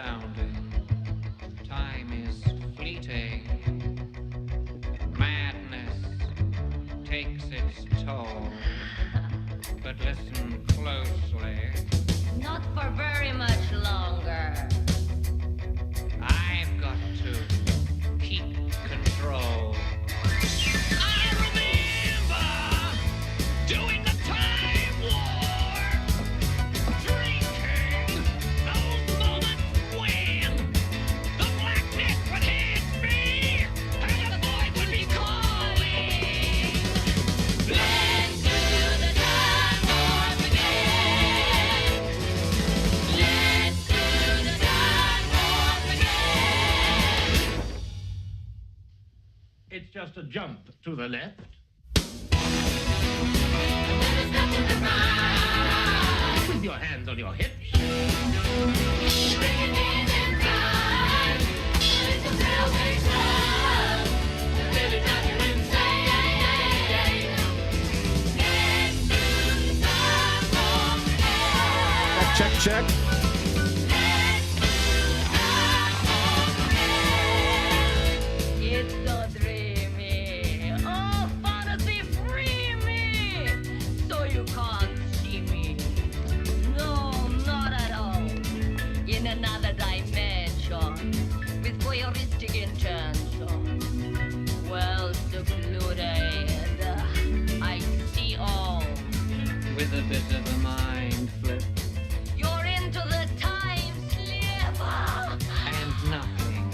astounding. Time is fleeting. Madness takes its toll. But listen closely. Not for very much longer. I've got to keep control. I remember doing the time warp, drinking those moments when the blackness would hit me and the void would be calling. Let's do the time warp again. Let's do the time warp again. It's just a jump to the left. There's nothing to right. With your hands on your hips. Bringing in time. It's a railway club. The really drive you insane. Let's do the time warp again. Check, check. Let's do the time warp again. It's so dreamy. Oh, fantasy free me. So you can't see me. No, not at all. In another dimension. With voyeuristic intention. Well secluded. I see all. With a bit of a mind flip. You're into the time slip. And nothing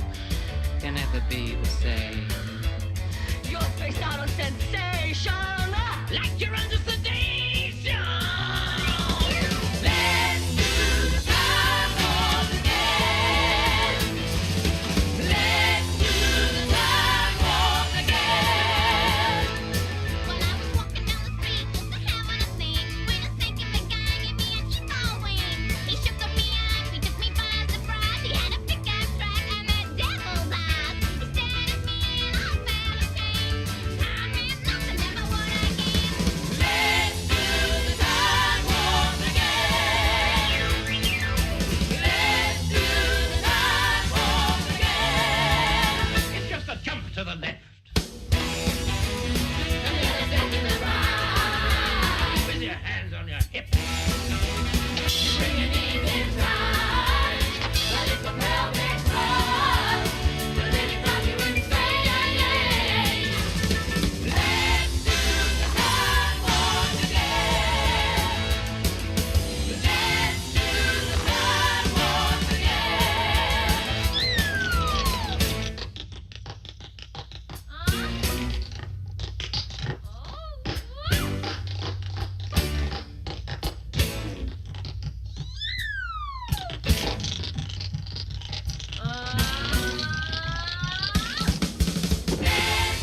can ever be the same. You're spaced out on sensation. Like you're under sedation. Let's do the time warp again. Let's do the time warp again. While I was walking down the street, just a having a scene. When a thinking the guy gave me a cheapo wing. He shook up me eyes, he took me by surprise. He had a pickup truck and that devil's eyes. He stared at me and I felt a pain. I had nothing ever what I gave. Let's do the time warp again. Let's do the time warp again. It's just a jump to the left. And the other step to the right. With your hands on your hips. Bringing in time. But it's a velvet club. The really drive you insane. Let's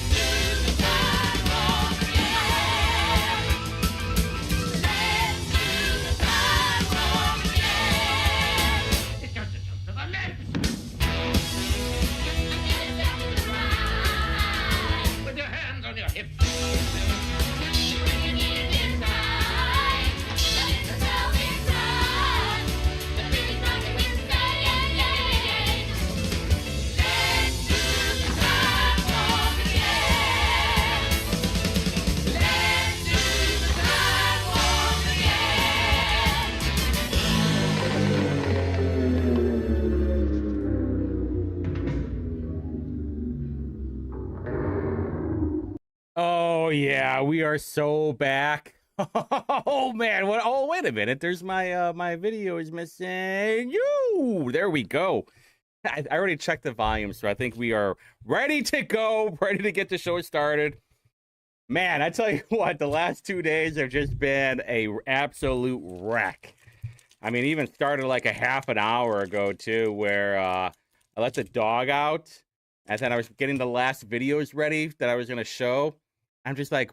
do the time warp again. Let's do the time warp It's just a jump to the left. With your hands on your hips. Oh yeah, we are so back. Oh man, what? Oh wait a minute, there's my my video is missing. You, there we go. I already checked the volume, so I think we are ready to go, ready to get the show started. Man, I tell you what, the last 2 days have just been a absolute wreck. I mean, even started like a half an hour ago too, where I let the dog out, and then I was getting the last videos ready that I was gonna show. I'm just like,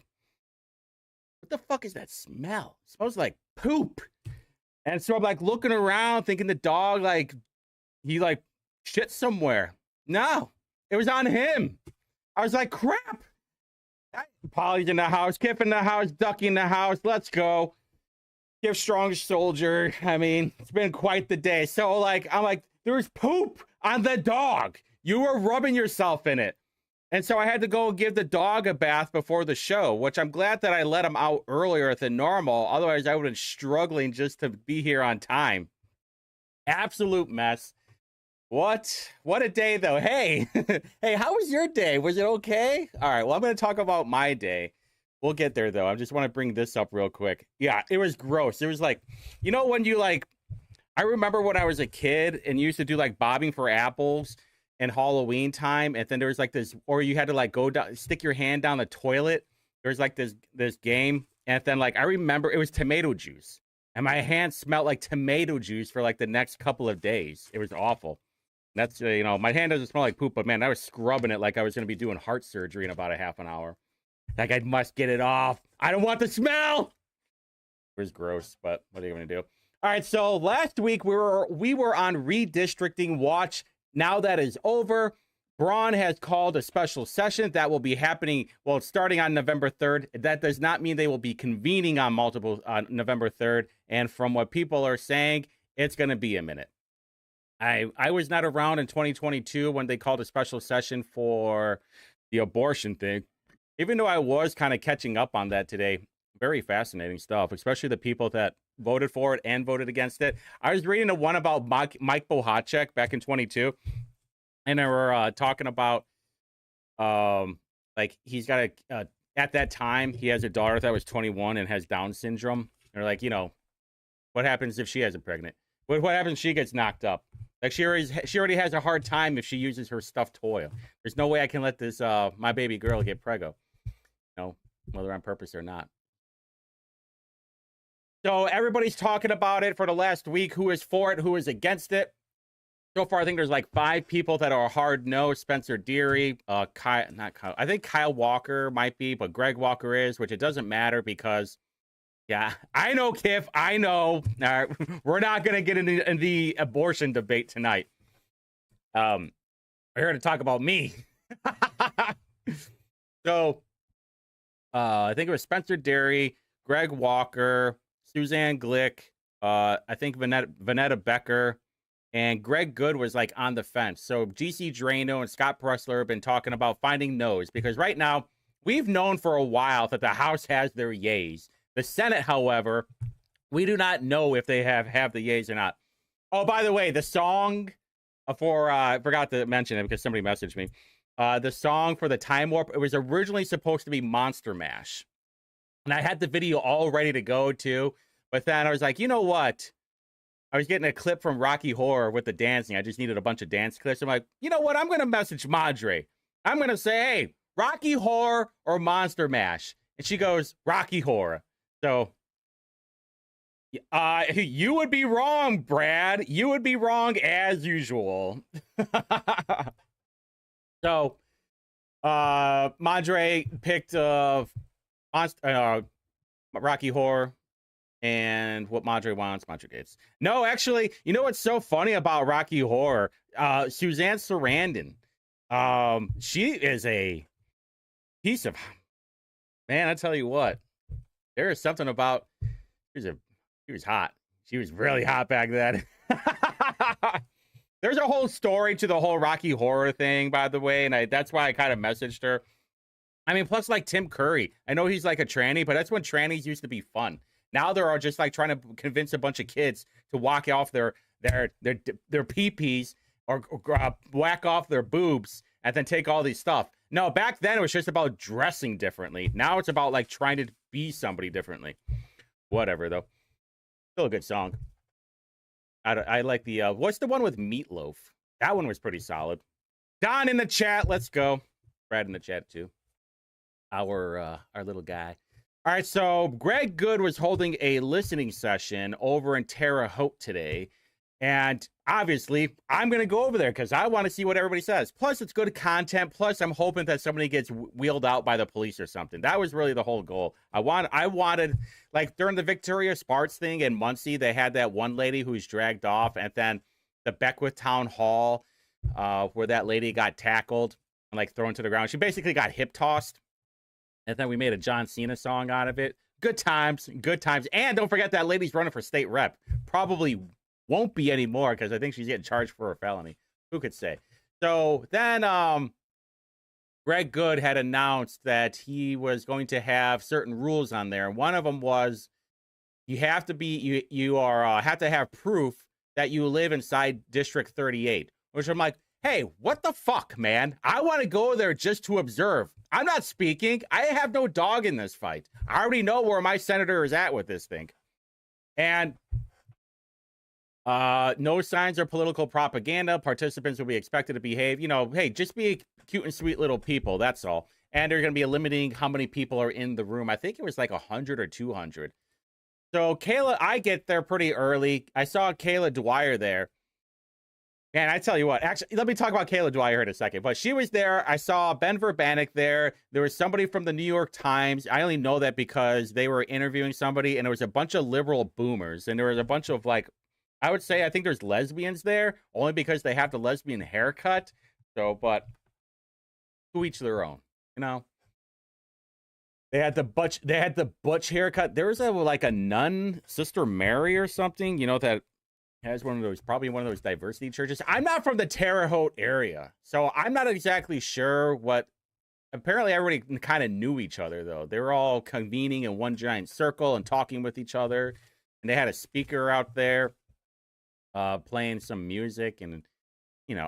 what the fuck is that smell? It smells like poop. And so I'm like looking around, thinking the dog he shit somewhere. No, it was on him. I was like, crap. Polly's in the house, Kip in the house, Ducky in the house. Let's go. Give strong soldier. I mean, it's been quite the day. So I'm like, there was poop on the dog. You were rubbing yourself in it. And so I had to go give the dog a bath before the show, which I'm glad that I let him out earlier than normal. Otherwise, I would have been struggling just to be here on time. Absolute mess. What a day, though. Hey, hey, how was your day? Was it okay? All right, well, I'm going to talk about my day. We'll get there, though. I just want to bring this up real quick. Yeah, it was gross. It was like, you know, when you like, I remember when I was a kid and used to do like bobbing for apples in Halloween time, and then there was like this, or you had to like go down, stick your hand down the toilet. There was like this game, and then like I remember it was tomato juice, and my hand smelled like tomato juice for like the next couple of days. It was awful. That's you know, my hand doesn't smell like poop, but man, I was scrubbing it like I was going to be doing heart surgery in about a half an hour. Like I must get it off. I don't want the smell. It was gross, but what are you going to do? All right, so last week we were on redistricting watch. Now that is over. Braun has called a special session that will be happening, well, starting on November 3rd. That does not mean they will be convening on November 3rd. And from what people are saying, it's going to be a minute. I was not around in 2022 when they called a special session for the abortion thing, even though I was kind of catching up on that today. Very fascinating stuff, especially the people that voted for it and voted against it. I was reading the one about Mike Bohacek back in 22, and they were talking about like he's got at that time he has a daughter that was 21 and has Down syndrome. They're like, you know, what happens if she isn't pregnant? What happens if she gets knocked up? Like she already has a hard time if she uses her stuffed toy. There's no way I can let this my baby girl get preggo, you know, whether on purpose or not. So everybody's talking about it for the last week. Who is for it? Who is against it? So far, I think there's like 5 people that are hard no. Spencer Deary, not Kyle. I think Kyle Walker might be, but Greg Walker is, which it doesn't matter because, yeah, I know, Kiff. I know. We're not going to get in the abortion debate tonight. We're here to talk about me. So, I think it was Spencer Deary, Greg Walker, Suzanne Glick, I think Vanetta Becker, and Greg Good was like on the fence. So GC Drano and Scott Pressler have been talking about finding no's because right now we've known for a while that the House has their yays. The Senate, however, we do not know if they have the yays or not. Oh, by the way, the song for I forgot to mention it because somebody messaged me. The song for the Time Warp, it was originally supposed to be Monster Mash. And I had the video all ready to go too, but then I was like, you know what? I was getting a clip from Rocky Horror with the dancing. I just needed a bunch of dance clips. I'm like, you know what? I'm going to message Madre. I'm going to say, hey, Rocky Horror or Monster Mash? And she goes, Rocky Horror. So, you would be wrong, Brad. You would be wrong as usual. So, Madre picked Rocky Horror, and what Madre wants, Madre gets. No, actually, you know what's so funny about Rocky Horror? Suzanne Sarandon. She is a piece of man. I tell you what, there is something about she was hot. She was really hot back then. There's a whole story to the whole Rocky Horror thing, by the way, and that's why I kind of messaged her. I mean, plus like Tim Curry. I know he's like a tranny, but that's when trannies used to be fun. Now they're all just like trying to convince a bunch of kids to walk off their pee-pees or whack off their boobs and then take all these stuff. No, back then it was just about dressing differently. Now it's about like trying to be somebody differently. Whatever though. Still a good song. I like the what's the one with Meatloaf? That one was pretty solid. Don in the chat, let's go. Brad in the chat too. Our little guy. All right, so Greg Good was holding a listening session over in Terre Haute today. And obviously, I'm going to go over there because I want to see what everybody says. Plus, it's good content. Plus, I'm hoping that somebody gets wheeled out by the police or something. That was really the whole goal. I wanted, like, during the Victoria Sparks thing in Muncie, they had that one lady who's dragged off. And then the Beckwith Town Hall, where that lady got tackled and, like, thrown to the ground. She basically got hip-tossed. And then we made a John Cena song out of it. Good times, good times. And don't forget that lady's running for state rep. Probably won't be anymore because I think she's getting charged for a felony. Who could say? So then Greg Good had announced that he was going to have certain rules on there. One of them was you have to be you have to have proof that you live inside District 38, which I'm like, hey, what the fuck, man? I want to go there just to observe. I'm not speaking. I have no dog in this fight. I already know where my senator is at with this thing. And no signs of political propaganda. Participants will be expected to behave, hey, just be cute and sweet little people. That's all. And they're going to be limiting how many people are in the room. I think it was like 100 or 200. So Kayla, I get there pretty early. I saw Kayla Dwyer there. And I tell you what, actually, let me talk about Kayla Dwyer in a second. But she was there. I saw Ben Verbanek there. There was somebody from the New York Times. I only know that because they were interviewing somebody, and there was a bunch of liberal boomers. And there was a bunch of, like, I would say, I think there's lesbians there, only because they have the lesbian haircut. So, but to each their own, They had the butch haircut. There was a nun, Sister Mary or something, that has probably one of those diversity churches. I'm not from the Terre Haute area, so I'm not exactly sure what. Apparently, everybody kind of knew each other, though. They were all convening in one giant circle and talking with each other. And they had a speaker out there playing some music. And,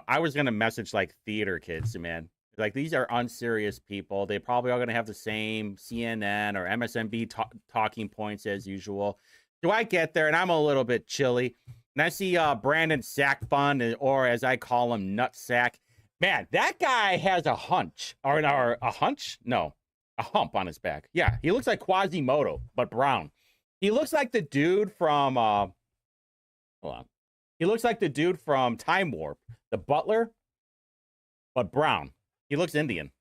I was going to message, like, theater kids, man. Like, these are unserious people. They probably are going to have the same CNN or MSNB talking points as usual. So I get there, and I'm a little bit chilly. And I see Brandon Sackbun, or as I call him, Nutsack. Man, that guy has a hunch. Or a hunch? No. A hump on his back. Yeah, he looks like Quasimodo, but brown. He looks like the dude from... hold on. He looks like the dude from Time Warp. The butler, but brown. He looks Indian.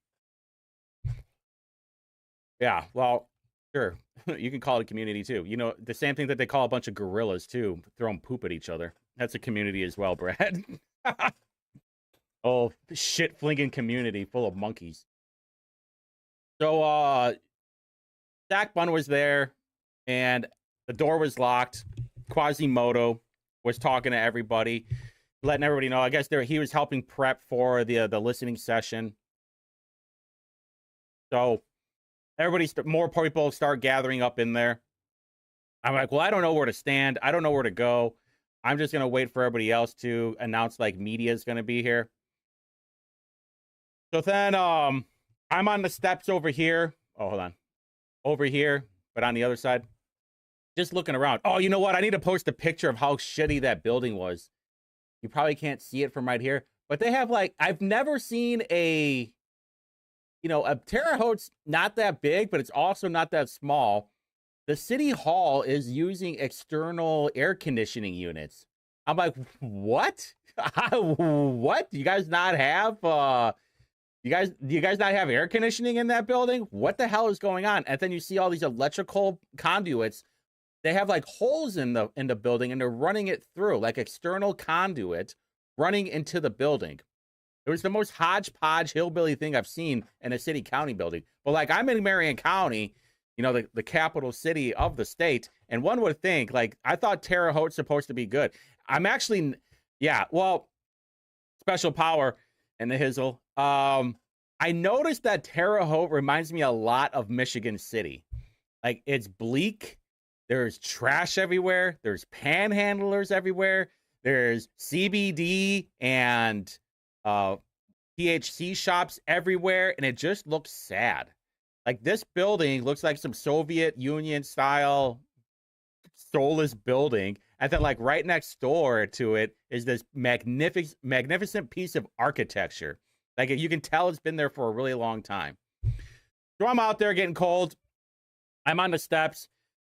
Yeah, well, sure. You can call it a community, too. The same thing that they call a bunch of gorillas, too, throwing poop at each other. That's a community as well, Brad. Oh, shit-flinging community full of monkeys. So, Sackbun was there, and the door was locked. Quasimodo was talking to everybody, letting everybody know. I guess he was helping prep for the listening session. So more people start gathering up in there. I'm like, well, I don't know where to stand. I don't know where to go. I'm just going to wait for everybody else to announce, like, media is going to be here. So then I'm on the steps over here. Oh, hold on. Over here, but on the other side. Just looking around. Oh, you know what? I need to post a picture of how shitty that building was. You probably can't see it from right here. But they have, like, I've never seen a Terre Haute's not that big, but it's also not that small. The city hall is using external air conditioning units. I'm like, what? What? Do you guys not have do you guys not have air conditioning in that building? What the hell is going on? And then you see all these electrical conduits. They have, like, holes in the building, and they're running it through, like, external conduit running into the building. It was the most hodgepodge hillbilly thing I've seen in a city county building. But, like, I'm in Marion County, the capital city of the state. And one would think, like, I thought Terre Haute's supposed to be good. I'm actually, special power and the hizzle. I noticed that Terre Haute reminds me a lot of Michigan City. Like, it's bleak. There's trash everywhere. There's panhandlers everywhere. There's CBD and THC shops everywhere, and it just looks sad. Like, this building looks like some Soviet Union style soulless building, and then, like, right next door to it is this magnificent piece of architecture. Like, you can tell it's been there for a really long time. So I'm out there getting cold. I'm on the steps,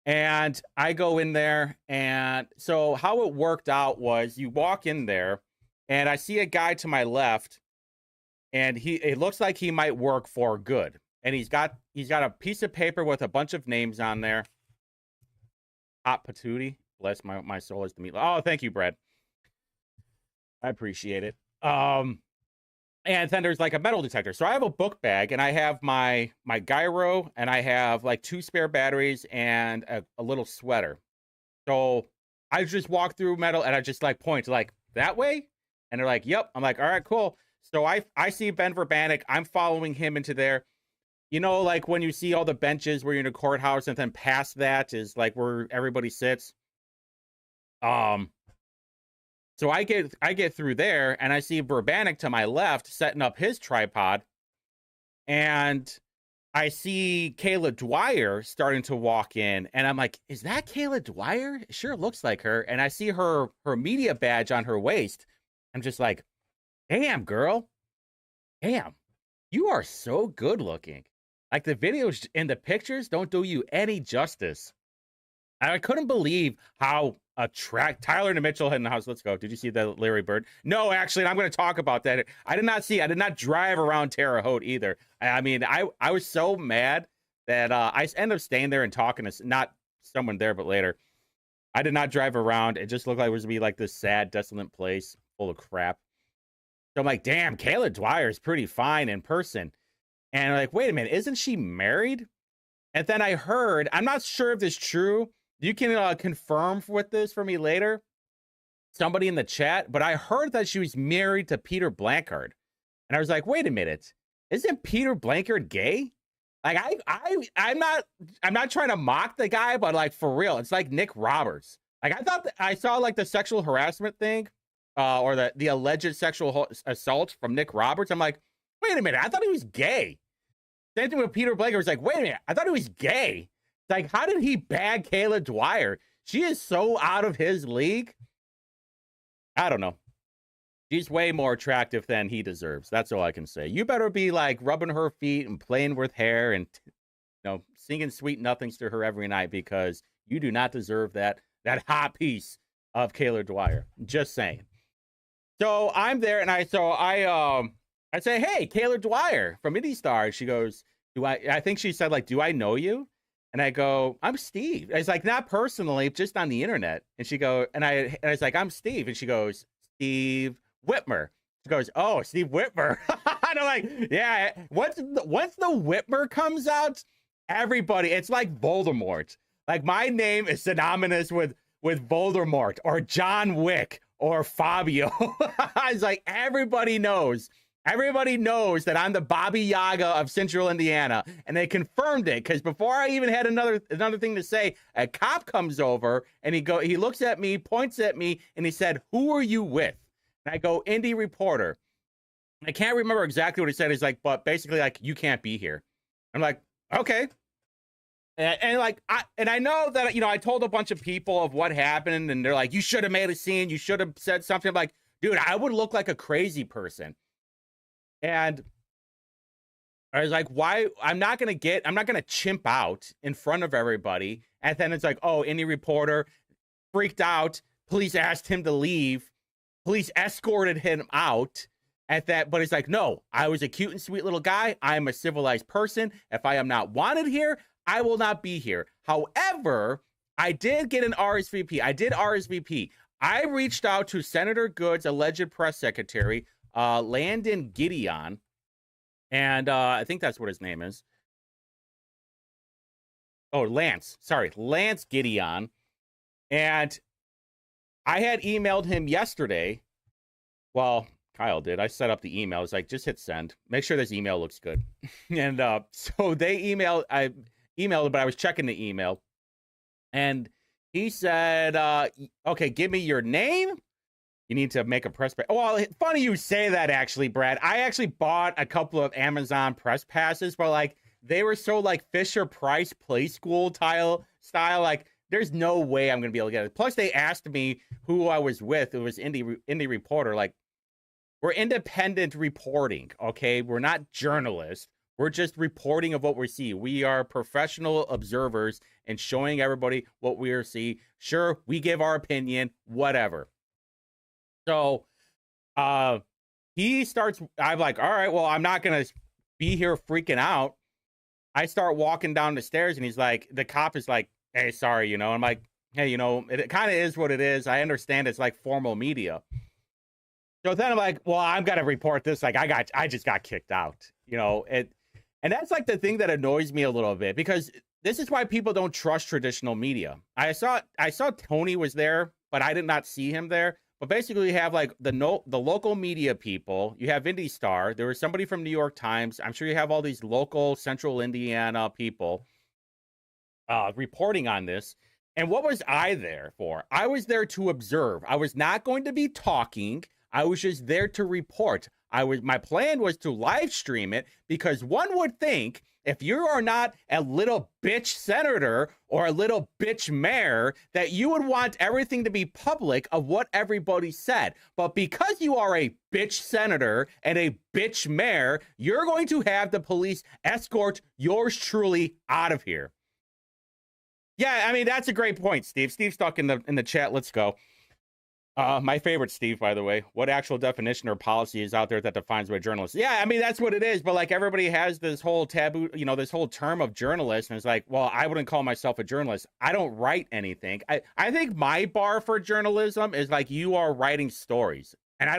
and I go in there, and so how it worked out was you walk in there, and I see a guy to my left, and it looks like he might work for good. And he's got a piece of paper with a bunch of names on there. Hot patootie. Bless my soul is the meat. Oh, thank you, Brad. I appreciate it. And then there's, like, a metal detector. So I have a book bag, and I have my gyro, and I have, like, 2 spare batteries and a little sweater. So I just walk through metal and I just like point to like that way. And they're like, yep. I'm like, all right, cool. So I see Ben Verbanek. I'm following him into there. You know, like when you see all the benches where you're in a courthouse and then past that is like where everybody sits. So I get through there and I see Verbanek to my left setting up his tripod. And I see Kayla Dwyer starting to walk in, and I'm like, is that Kayla Dwyer? It sure looks like her. And I see her media badge on her waist. I'm just like, damn, girl. Damn, you are so good looking. Like the videos and the pictures don't do you any justice. I couldn't believe how Tyler and Mitchell in the house. Let's go. Did you see the Larry Bird? No, actually, I'm going to talk about that. I did not drive around Terre Haute either. I mean, I was so mad that I ended up staying there and talking to not someone there, but later. I did not drive around. It just looked like it was going to be like this sad, desolate place full of crap. So I'm like, damn, Kayla Dwyer is pretty fine in person. And I'm like, wait a minute, isn't she married? And then I heard, I'm not sure if this is true. You can confirm with this for me later, somebody in the chat, but I heard that she was married to Peter Blancard. And I was like, wait a minute, isn't Peter Blancard gay? Like I'm not trying to mock the guy, but like for real, it's like Nick Roberts. Like I thought I saw like the sexual harassment thing, or the alleged sexual assault from Nick Roberts. I'm like, wait a minute, I thought he was gay. Same thing with Peter Blancard. Was like, wait a minute, I thought he was gay. Like, how did he bag Kayla Dwyer? She is so out of his league. I don't know. She's way more attractive than he deserves. That's all I can say. You better be like rubbing her feet and playing with hair and, singing sweet nothings to her every night, because you do not deserve that hot piece of Kayla Dwyer. Just saying. So I'm there and I say, hey, Kayla Dwyer from Indie Star. She goes, I think she said, like, do I know you? And I go, I'm Steve. It's like, not personally, just on the internet. And she goes, and I was like, I'm Steve. And she goes, Steve Whitmer. She goes, oh, Steve Whitmer. And I'm like, yeah. Once the Whitmer comes out, everybody, it's like Voldemort. Like my name is synonymous with Voldemort or John Wick or Fabio. It's like everybody knows. Everybody knows that I'm the Baba Yaga of Central Indiana, and they confirmed it because before I even had another thing to say, a cop comes over and he looks at me, points at me, and he said, "Who are you with?" And I go, "Indie reporter." I can't remember exactly what he said. He's like, but basically, like, you can't be here. I'm like, okay. And I know that, I told a bunch of people of what happened, and they're like, you should have made a scene. You should have said something. I'm like, dude, I would look like a crazy person. And I was like, why? I'm not going to chimp out in front of everybody. And then it's like, oh, any reporter freaked out. Police asked him to leave. Police escorted him out at that. But it's like, no, I was a cute and sweet little guy. I am a civilized person. If I am not wanted here, I will not be here. However, I did get an RSVP. I did RSVP. I reached out to Senator Good's alleged press secretary, Landon Gideon, and I think that's what his name is. Oh, Lance Gideon. And I had emailed him yesterday. Well, Kyle did. I set up the email. It's like, just hit send. Make sure this email looks good. And so I emailed him, but I was checking the email. And he said, okay, give me your name. You need to make a press pass. Well, funny you say that, actually, Brad. I actually bought a couple of Amazon press passes, but like they were so like Fisher Price Play School style. Like, there's no way I'm gonna be able to get it. Plus, they asked me who I was with. It was Indie Reporter. Like, we're independent reporting, okay? We're not journalists. We're just reporting of what we see. We are professional observers and showing everybody what we see. Sure, we give our opinion, whatever. So he starts, I'm like, all right, well, I'm not going to be here freaking out. I start walking down the stairs and he's like, the cop is like, hey, sorry, I'm like, hey, it kind of is what it is. I understand it's like formal media. So then I'm like, well, I'm going to report this. Like, I just got kicked out, and that's like the thing that annoys me a little bit, because this is why people don't trust traditional media. I saw Tony was there but I did not see him there. But basically, you have like the local media people. You have Indy Star. There was somebody from New York Times. I'm sure you have all these local Central Indiana people reporting on this. And what was I there for? I was there to observe. I was not going to be talking. I was just there to report. My plan was to live stream it because one would think if you are not a little bitch senator or a little bitch mayor, that you would want everything to be public of what everybody said. But because you are a bitch senator and a bitch mayor, you're going to have the police escort yours truly out of here. Yeah, I mean, that's a great point, Steve. Steve's stuck in the chat. Let's go. My favorite, Steve, by the way. What actual definition or policy is out there that defines what a journalist is? Yeah, I mean, that's what it is. But like everybody has this whole taboo, you know, this whole term of journalist. And it's like, well, I wouldn't call myself a journalist. I don't write anything. I think my bar for journalism is like you are writing stories. And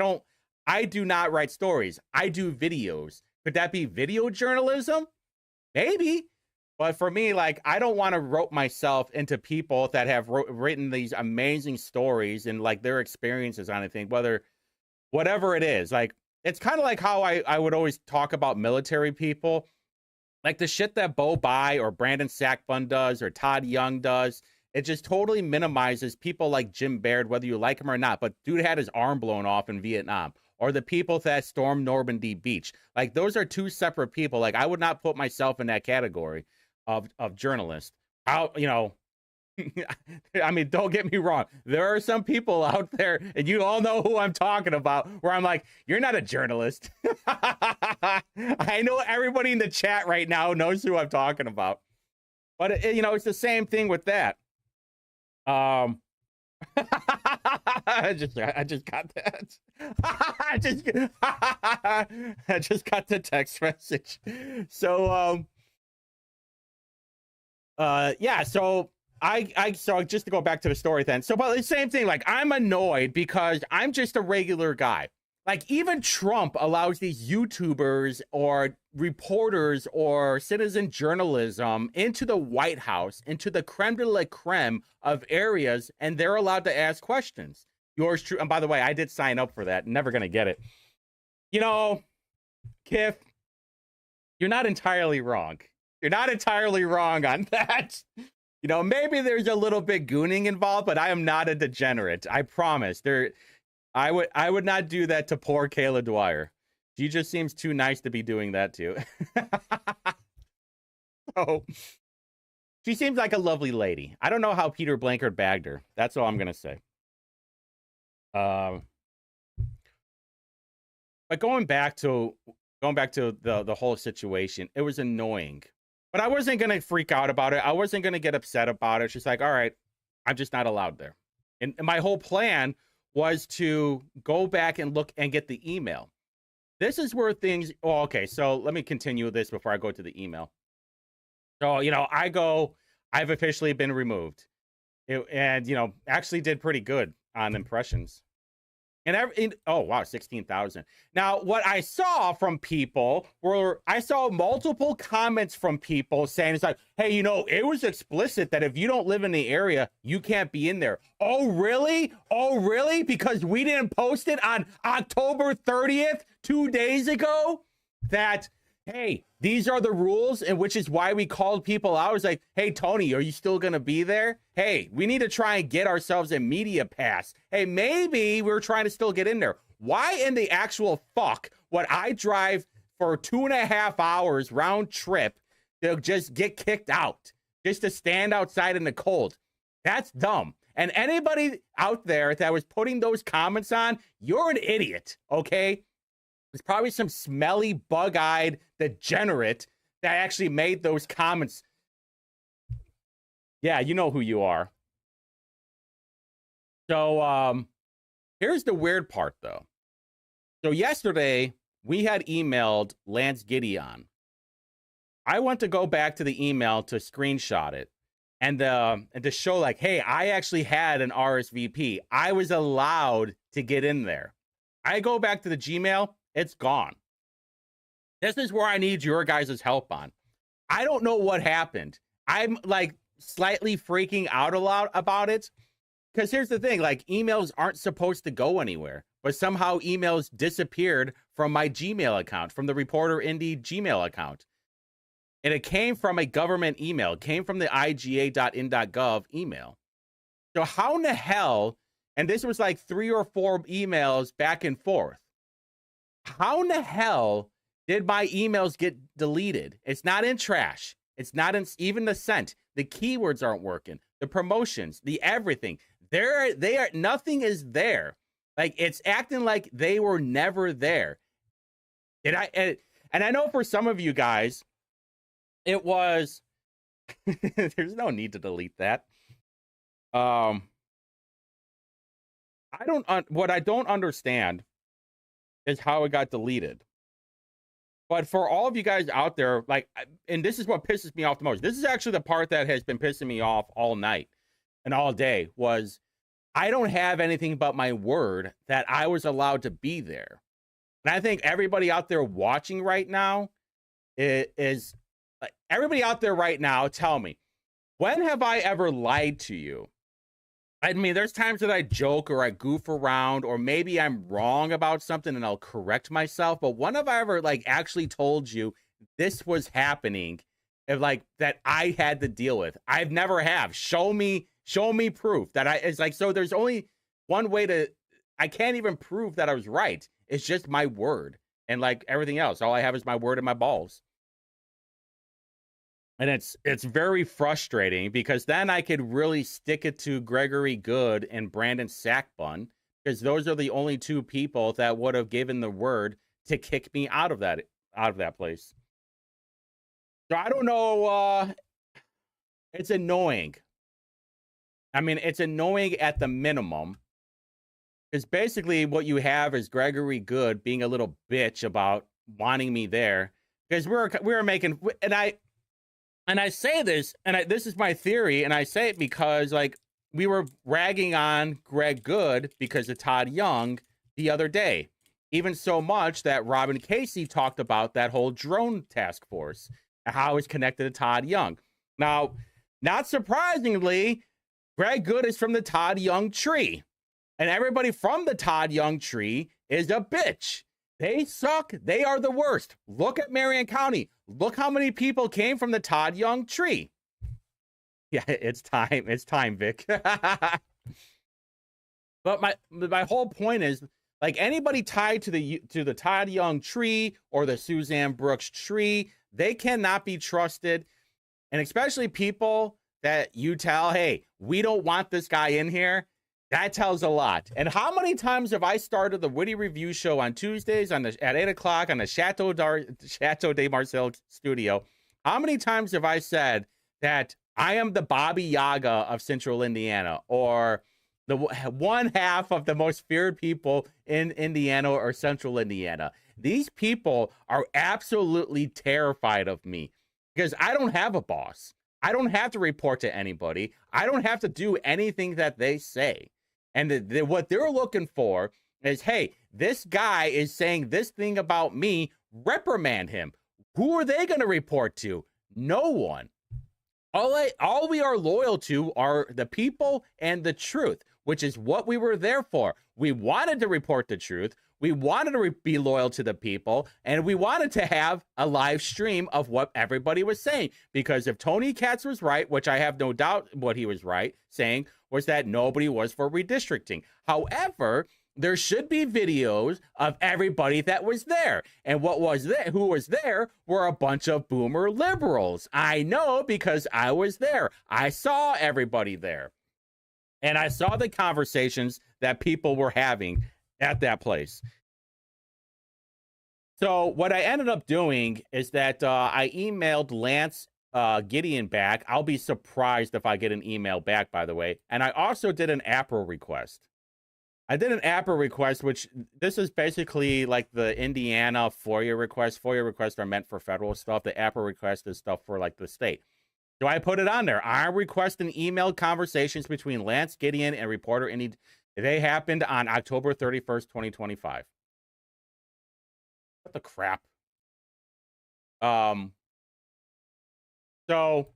I do not write stories. I do videos. Could that be video journalism? Maybe. But for me, like, I don't want to rope myself into people that have written these amazing stories and like their experiences on anything, whatever it is. Like, it's kind of like how I would always talk about military people, like the shit that Bo Bai or Brandon Sackbun does or Todd Young does. It just totally minimizes people like Jim Baird, whether you like him or not. But dude had his arm blown off in Vietnam. Or the people that stormed Normandy Beach. Like, those are two separate people. Like, I would not put myself in that category of journalist. You know, I mean, don't get me wrong. There are some people out there, and you all know who I'm talking about, where I'm like, you're not a journalist. I know everybody in the chat right now knows who I'm talking about. But, you know, it's the same thing with that. I just got that. I just got the text message. So, yeah, so so just to go back to the story then. So, but the same thing, like, I'm annoyed because I'm just a regular guy. Like, even Trump allows these YouTubers or reporters or citizen journalism into the White House, into the creme de la creme of areas, and they're allowed to ask questions. Yours true. And by the way, I did sign up for that. Never going to get it. You know, Kiff, you're not entirely wrong. You're not entirely wrong on that. You know, maybe there's a little bit gooning involved, but I am not a degenerate. I promise. I would not do that to poor Kayla Dwyer. She just seems too nice to be doing that to. So, she seems like a lovely lady. I don't know how Peter Blankard bagged her. That's all I'm going to say. But going back to the whole situation, it was annoying. But I wasn't going to freak out about it. I wasn't going to get upset about it. It's just like, all right, I'm just not allowed there. And my whole plan was to go back and look and get the email. This is where things... Oh, okay, so let me continue this before I go to the email. So, you know, I've officially been removed. And, you know, actually did pretty good on impressions. And oh, wow, 16,000. Now, what I saw from people I saw multiple comments from people saying, it's like, hey, you know, it was explicit that if you don't live in the area, you can't be in there. Oh, really? Oh, really? Because we didn't post it on October 30th, 2 days ago? That, hey, these are the rules, and which is why we called people out. It's like, hey, Tony, are you still going to be there? Hey, we need to try and get ourselves a media pass. Hey, maybe we're trying to still get in there. Why in the actual fuck would I drive for 2.5 hours round trip to just get kicked out, just to stand outside in the cold? That's dumb. And anybody out there that was putting those comments on, you're an idiot, okay? There's probably some smelly, bug-eyed degenerate that actually made those comments. Yeah, you know who you are. So, here's the weird part, though. So yesterday, we had emailed Lance Gideon. I went to go back to the email to screenshot it and to show, like, hey, I actually had an RSVP. I was allowed to get in there. I go back to the Gmail. It's gone. This is where I need your guys' help on. I don't know what happened. I'm like slightly freaking out a lot about it. because here's the thing, like emails aren't supposed to go anywhere, but somehow emails disappeared from my Gmail account, from the Reporter Indie Gmail account. And it came from a government email. It came from the iga.in.gov email. So how in the hell, and this was like 3 or 4 emails back and forth. How in the hell did my emails get deleted? It's not in trash. It's not in even the sent. The keywords aren't working. The promotions, the everything. They are nothing is there. Like it's acting like they were never there. And I know for some of you guys, it was there's no need to delete that. What I don't understand is how it got deleted. But for all of you guys out there, like, and this is what pisses me off the most. This is actually the part that has been pissing me off all night and all day was I don't have anything but my word that I was allowed to be there. And I think everybody out there watching right now is everybody out there right now, tell me, when have I ever lied to you? I mean, there's times that I joke or I goof around, or maybe I'm wrong about something and I'll correct myself. But when have I ever like actually told you this was happening, and like that I had to deal with? I've never have. Show me proof that it's like, so there's only one way to, I can't even prove that I was right. It's just my word. And like everything else, all I have is my word and my balls. And it's very frustrating because then I could really stick it to Gregory Good and Brandon Sackbun, because those are the only 2 people that would have given the word to kick me out of that place. So I don't know. It's annoying. I mean, it's annoying at the minimum. Because basically what you have is Gregory Good being a little bitch about wanting me there. Because we were making, and I say this, and this is my theory, and I say it because, like, we were ragging on Greg Good because of Todd Young the other day. Even so much that Robin Casey talked about that whole drone task force, and how it's connected to Todd Young. Now, not surprisingly, Greg Good is from the Todd Young tree. And everybody from the Todd Young tree is a bitch. They suck. They are the worst. Look at Marion County. Look how many people came from the Todd Young tree. Yeah, it's time. It's time, Vic. But my whole point is, like, anybody tied to the Todd Young tree or the Suzanne Brooks tree, they cannot be trusted. And especially people that you tell, hey, we don't want this guy in here. That tells a lot. And how many times have I started the Whitty Review Show on Tuesdays at 8 o'clock on the Chateau de Marcel studio? How many times have I said that I am the Baba Yaga of Central Indiana, or the one half of the most feared people in Indiana or Central Indiana? These people are absolutely terrified of me because I don't have a boss. I don't have to report to anybody. I don't have to do anything that they say. And what they're looking for is, hey, this guy is saying this thing about me, reprimand him. Who are they going to report to? No one. All we are loyal to are the people and the truth, which is what we were there for. We wanted to report the truth. We wanted to be loyal to the people, and we wanted to have a live stream of what everybody was saying. Because if Tony Katz was right, which I have no doubt what he was right, saying was that nobody was for redistricting. However, there should be videos of everybody that was there. And what was there, who was there were a bunch of boomer liberals. I know because I was there. I saw everybody there. And I saw the conversations that people were having at that place. So what I ended up doing is that I emailed Lance Gideon back. I'll be surprised if I get an email back, by the way. And I also did an APRA request. I did an APRA request, which this is basically like the Indiana FOIA request. FOIA requests are meant for federal stuff. The APRA request is stuff for like the state. So I put it on there. I request an email conversations between Lance Gideon and reporter Indy. They happened on October 31st, 2025. What the crap? So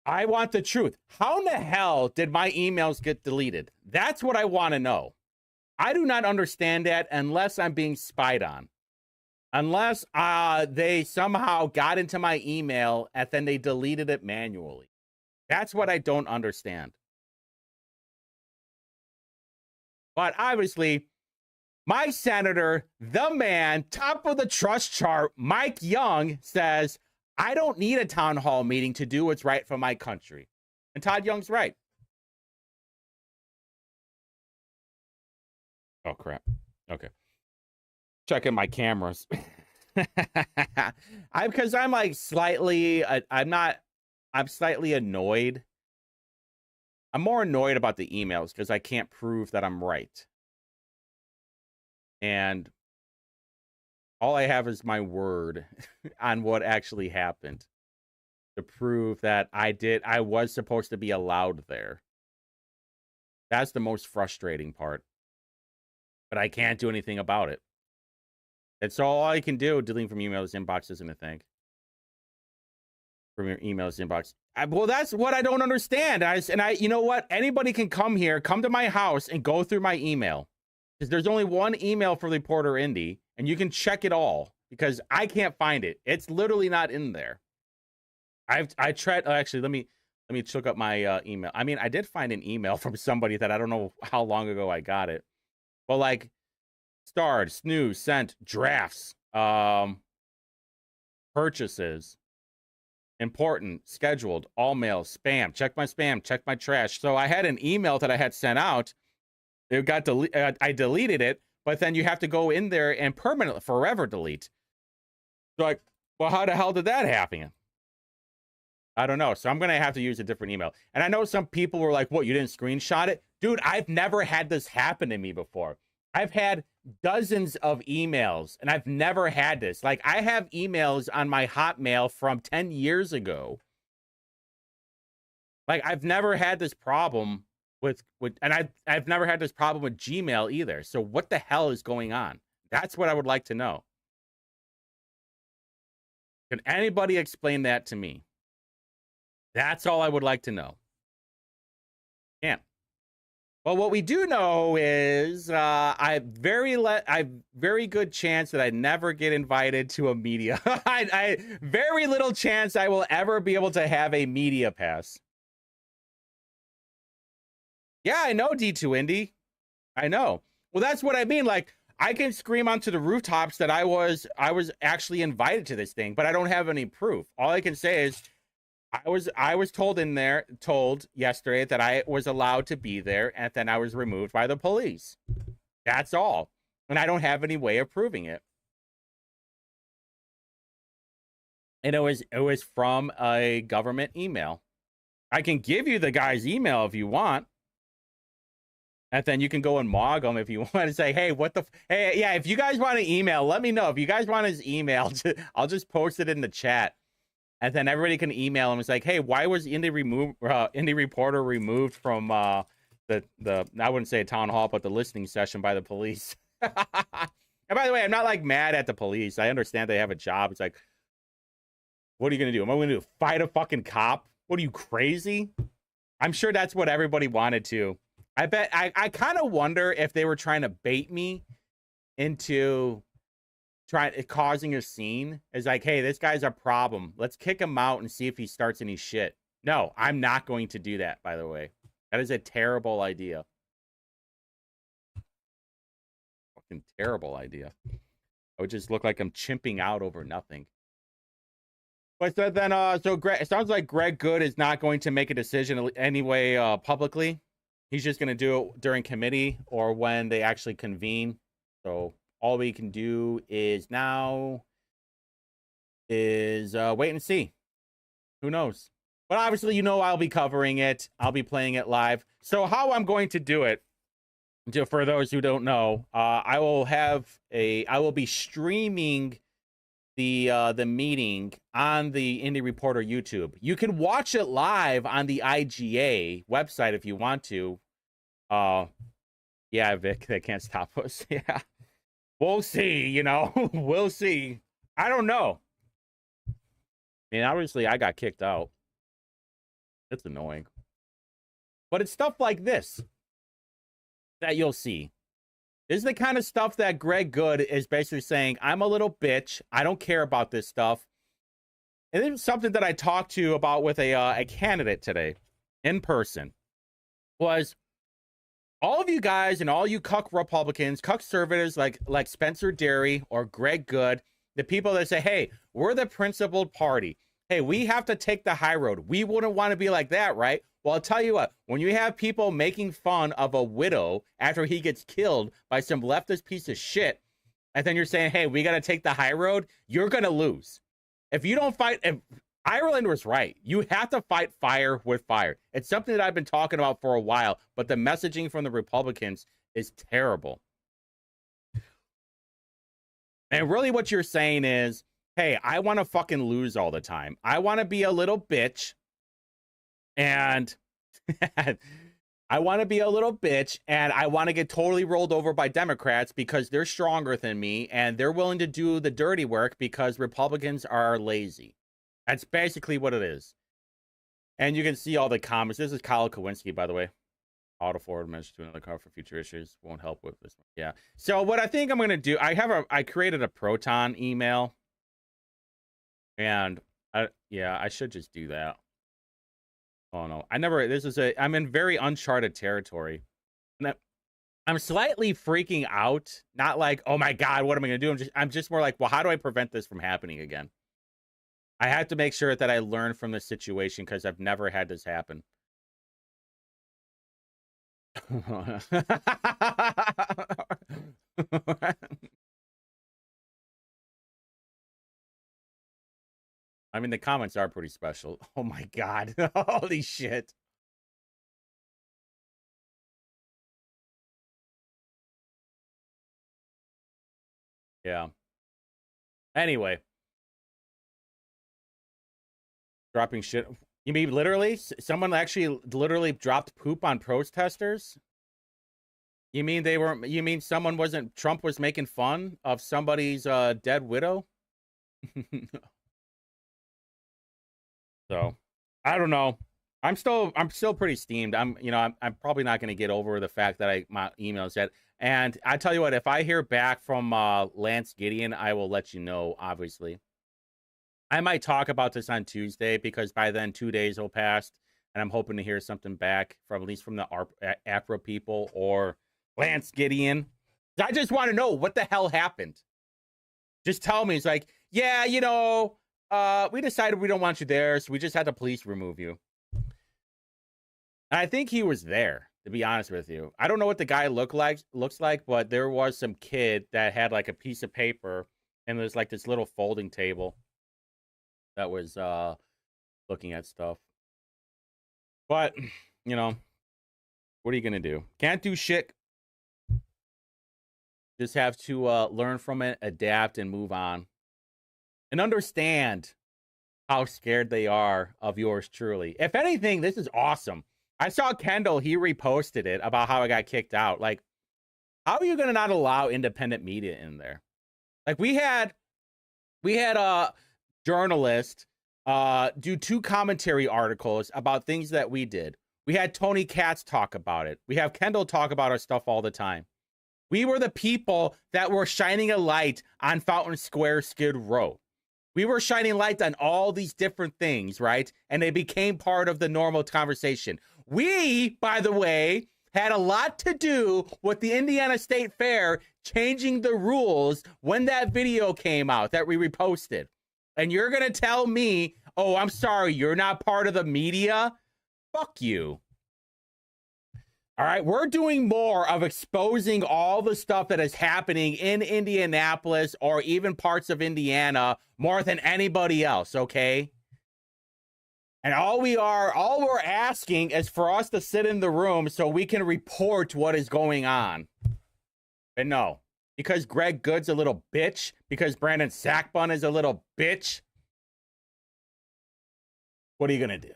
I want the truth. How in the hell did my emails get deleted? That's what I want to know. I do not understand that unless I'm being spied on. Unless they somehow got into my email and then they deleted it manually. That's what I don't understand. But obviously, my senator, the man, top of the trust chart, Mike Young, says, I don't need a town hall meeting to do what's right for my country. And Todd Young's right. Oh, crap. Okay. Checking my cameras. Because I'm like slightly, I'm slightly annoyed. I'm more annoyed about the emails because I can't prove that I'm right. And all I have is my word on what actually happened to prove that I was supposed to be allowed there. That's the most frustrating part. But I can't do anything about it. That's all I can do. Deleting from emails inbox isn't a thing. From your emails inbox. Well, that's what I don't understand. You know what? Anybody can come here, come to my house and go through my email. Because there's only one email for Reporter Indy, and you can check it all because I can't find it. It's literally not in there. I tried. Actually, let me look up my email. I mean, I did find an email from somebody that I don't know how long ago I got it, but like starred, snooze, sent, drafts, purchases, important, scheduled, all mail, spam. Check my spam. Check my trash. So I had an email that I had sent out. It got I deleted it, but then you have to go in there and permanently, forever delete. So like, well, how the hell did that happen? I don't know. So I'm going to have to use a different email. And I know some people were like, what, you didn't screenshot it? Dude, I've never had this happen to me before. I've had dozens of emails and I've never had this. Like I have emails on my Hotmail from 10 years ago. Like I've never had this problem and I've never had this problem with Gmail either. So what the hell is going on? That's what I would like to know. Can anybody explain that to me? That's all I would like to know. Yeah. Well, what we do know is I very good chance that I never get invited to a media. I very little chance I will ever be able to have a media pass. Yeah, I know D2 Indy. I know. Well, that's what I mean. Like I can scream onto the rooftops that I was actually invited to this thing, but I don't have any proof. All I can say is I was told yesterday that I was allowed to be there, and then I was removed by the police. That's all. And I don't have any way of proving it. And it was from a government email. I can give you the guy's email if you want. And then you can go and mog him if you want to say, hey, hey, yeah, if you guys want to email, let me know. If you guys want his email, I'll just post it in the chat. And then everybody can email him. It's like, hey, why was Indie Reporter removed from the I wouldn't say a town hall, but the listening session by the police? And by the way, I'm not like mad at the police. I understand they have a job. It's like, what are you gonna do? Am I gonna fight a fucking cop? What are you, crazy? I'm sure that's what everybody wanted to. I bet I kind of wonder if they were trying to bait me into causing a scene. Is like, hey, this guy's a problem. Let's kick him out and see if he starts any shit. No, I'm not going to do that, by the way. That is a terrible idea. Fucking terrible idea. I would just look like I'm chimping out over nothing. But so then, Greg, it sounds like Greg Good is not going to make a decision anyway publicly. He's just going to do it during committee or when they actually convene. So all we can do is now is wait and see. Who knows? But obviously, I'll be covering it. I'll be playing it live. So how I'm going to do it, for those who don't know, I will be streaming the meeting on the Indie Reporter YouTube. You can watch it live on the IGA website if you want to. Yeah, Vic, they can't stop us. Yeah. We'll see, we'll see. I don't know. I mean, obviously I got kicked out. It's annoying. But it's stuff like this that you'll see. This is the kind of stuff that Greg Good is basically saying, I'm a little bitch. I don't care about this stuff. And this is something that I talked to you about with a candidate today in person. Was all of you guys and all you cuck Republicans, cuck conservatives like Spencer Derry or Greg Good, the people that say, hey, we're the principled party. Hey, we have to take the high road. We wouldn't want to be like that, right? Well, I'll tell you what, when you have people making fun of a widow after he gets killed by some leftist piece of shit, and then you're saying, hey, we got to take the high road, you're going to lose. If you don't fight, if Ireland was right, you have to fight fire with fire. It's something that I've been talking about for a while, but the messaging from the Republicans is terrible. And really what you're saying is, hey, I want to fucking lose all the time. I want to be a little bitch. And I want to be a little bitch. And I want to get totally rolled over by Democrats because they're stronger than me. And they're willing to do the dirty work because Republicans are lazy. That's basically what it is. And you can see all the comments. This is Kyle Kowinski, by the way. Auto forward message to another car for future issues. Won't help with this one. Yeah. So what I think I'm going to do, I created a Proton email. And I should just do that. Oh no, I'm in very uncharted territory. And I'm slightly freaking out. Not like, oh my God, what am I going to do? I'm just more like, well, how do I prevent this from happening again? I have to make sure that I learn from this situation because I've never had this happen. I mean, the comments are pretty special. Oh my God. Holy shit. Yeah. Anyway. Dropping shit. You mean literally? Someone actually literally dropped poop on protesters? You mean Trump was making fun of somebody's dead widow? So, I don't know. I'm still pretty steamed. I'm probably not going to get over the fact that my emails yet. And I tell you what, if I hear back from Lance Gideon, I will let you know, obviously. I might talk about this on Tuesday because by then 2 days will pass, and I'm hoping to hear something back from at least from the APRA people or Lance Gideon. I just want to know what the hell happened. Just tell me. It's like, yeah, we decided we don't want you there, so we just had the police remove you. And I think he was there, to be honest with you. I don't know what the guy looks like, but there was some kid that had like a piece of paper, and there's like this little folding table that was looking at stuff. But, what are you going to do? Can't do shit. Just have to learn from it, adapt, and move on. And understand how scared they are of yours truly. If anything, this is awesome. I saw Kendall, he reposted it about how I got kicked out. Like, how are you going to not allow independent media in there? Like, we had a journalist do 2 commentary articles about things that we did. We had Tony Katz talk about it. We have Kendall talk about our stuff all the time. We were the people that were shining a light on Fountain Square Skid Row. We were shining light on all these different things, right? And they became part of the normal conversation. We, by the way, had a lot to do with the Indiana State Fair changing the rules when that video came out that we reposted. And you're going to tell me, oh, I'm sorry, you're not part of the media? Fuck you. All right, we're doing more of exposing all the stuff that is happening in Indianapolis or even parts of Indiana more than anybody else, okay? And all we're asking is for us to sit in the room so we can report what is going on. And no, because Greg Good's a little bitch, because Brandon Sackbun is a little bitch, what are you going to do?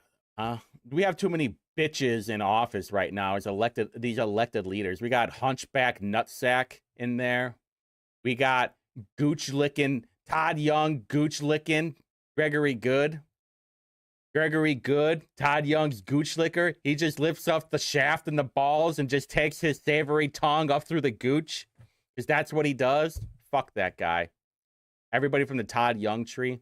We have too many bitches in office right now as these elected leaders. We got Hunchback Nutsack in there. We got Gooch licking Todd Young, Gooch licking Gregory Good. Gregory Good, Todd Young's gooch licker. He just lifts up the shaft and the balls and just takes his savory tongue up through the gooch. Because that's what he does. Fuck that guy. Everybody from the Todd Young tree.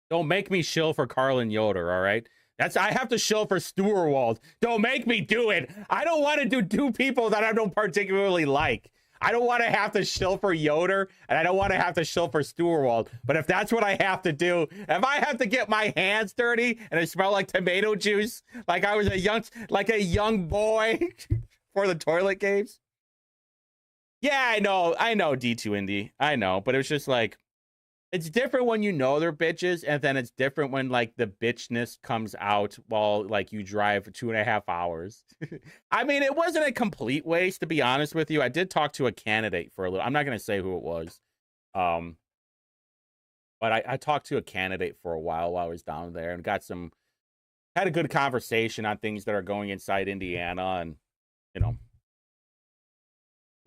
Don't make me shill for Carlin Yoder, all right? I have to shill for Stewart. Don't make me do it. I don't want to do two people that I don't particularly like. I don't want to have to shill for Yoder, and I don't want to have to shill for Stewart. But if that's what I have to do, if I have to get my hands dirty and it smell like tomato juice, like I was a young boy for the toilet games. Yeah, I know D2 Indy. I know, but it was just like, it's different when you know they're bitches, and then it's different when like the bitchness comes out while like you drive for 2.5 hours. I mean, it wasn't a complete waste, to be honest with you. I did talk to a candidate for a little. I'm not gonna say who it was, but I talked to a candidate for a while I was down there and had a good conversation on things that are going inside Indiana, and you know,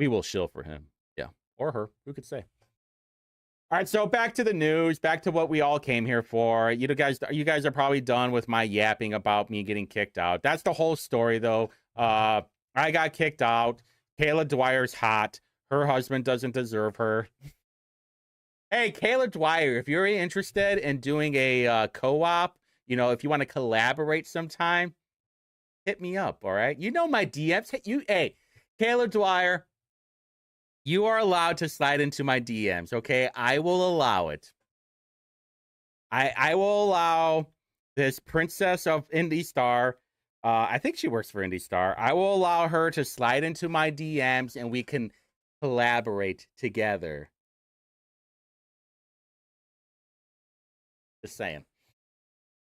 we will shill for him, yeah, or her. Who could say? All right, so back to the news, back to what we all came here for. You guys are probably done with my yapping about me getting kicked out. That's the whole story, though. I got kicked out. Kayla Dwyer's hot. Her husband doesn't deserve her. Hey, Kayla Dwyer, if you're interested in doing a co-op, if you want to collaborate sometime, hit me up, all right? You know my DMs. Hey, Kayla Dwyer, you are allowed to slide into my DMs, okay? I will allow it. I will allow this princess of Indie Star. I think she works for Indie Star. I will allow her to slide into my DMs and we can collaborate together. Just saying.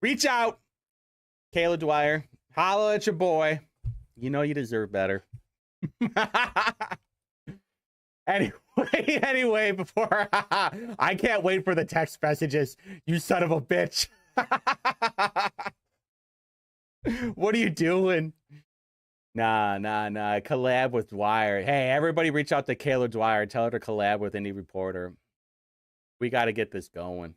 Reach out, Kayla Dwyer. Holla at your boy. You know you deserve better. Anyway, before I can't wait for the text messages, you son of a bitch. What are you doing? Nah. Collab with Dwyer. Hey, everybody reach out to Kayla Dwyer. Tell her to collab with Indie Reporter. We got to get this going.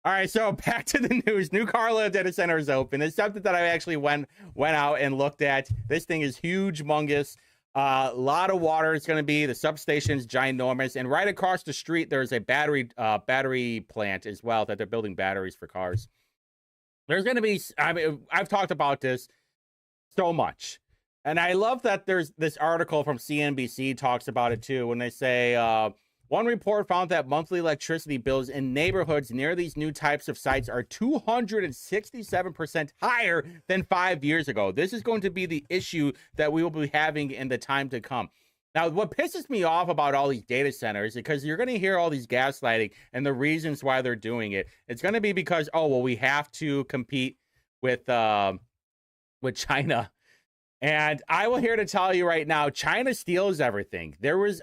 All right, so back to the news. New Carlo data center is open. It's something that I actually went out and looked at. This thing is huge, humongous. A lot of water is going to be. The substation's ginormous, and right across the street there's a battery plant as well that they're building batteries for cars. There's going to be. I mean, I've talked about this so much, and I love that there's this article from CNBC talks about it too. When they say one report found that monthly electricity bills in neighborhoods near these new types of sites are 267% higher than 5 years ago. This is going to be the issue that we will be having in the time to come. Now, what pisses me off about all these data centers, because you're going to hear all these gaslighting and the reasons why they're doing it. It's going to be because, we have to compete with China. And I will here to tell you right now, China steals everything.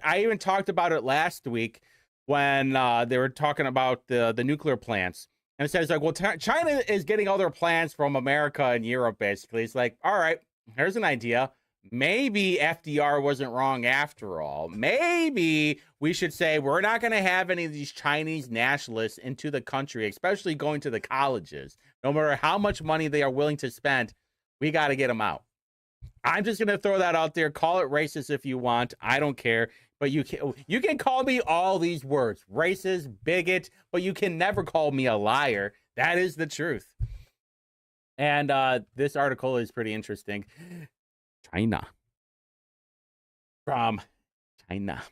I even talked about it last week when they were talking about the nuclear plants. And it says like, well, China is getting all their plans from America and Europe, basically. It's like, all right, here's an idea. Maybe FDR wasn't wrong after all. Maybe we should say we're not going to have any of these Chinese nationalists into the country, especially going to the colleges. No matter how much money they are willing to spend, we got to get them out. I'm just going to throw that out there. Call it racist if you want. I don't care. But you can call me all these words. Racist, bigot, but you can never call me a liar. That is the truth. And this article is pretty interesting. China. From China.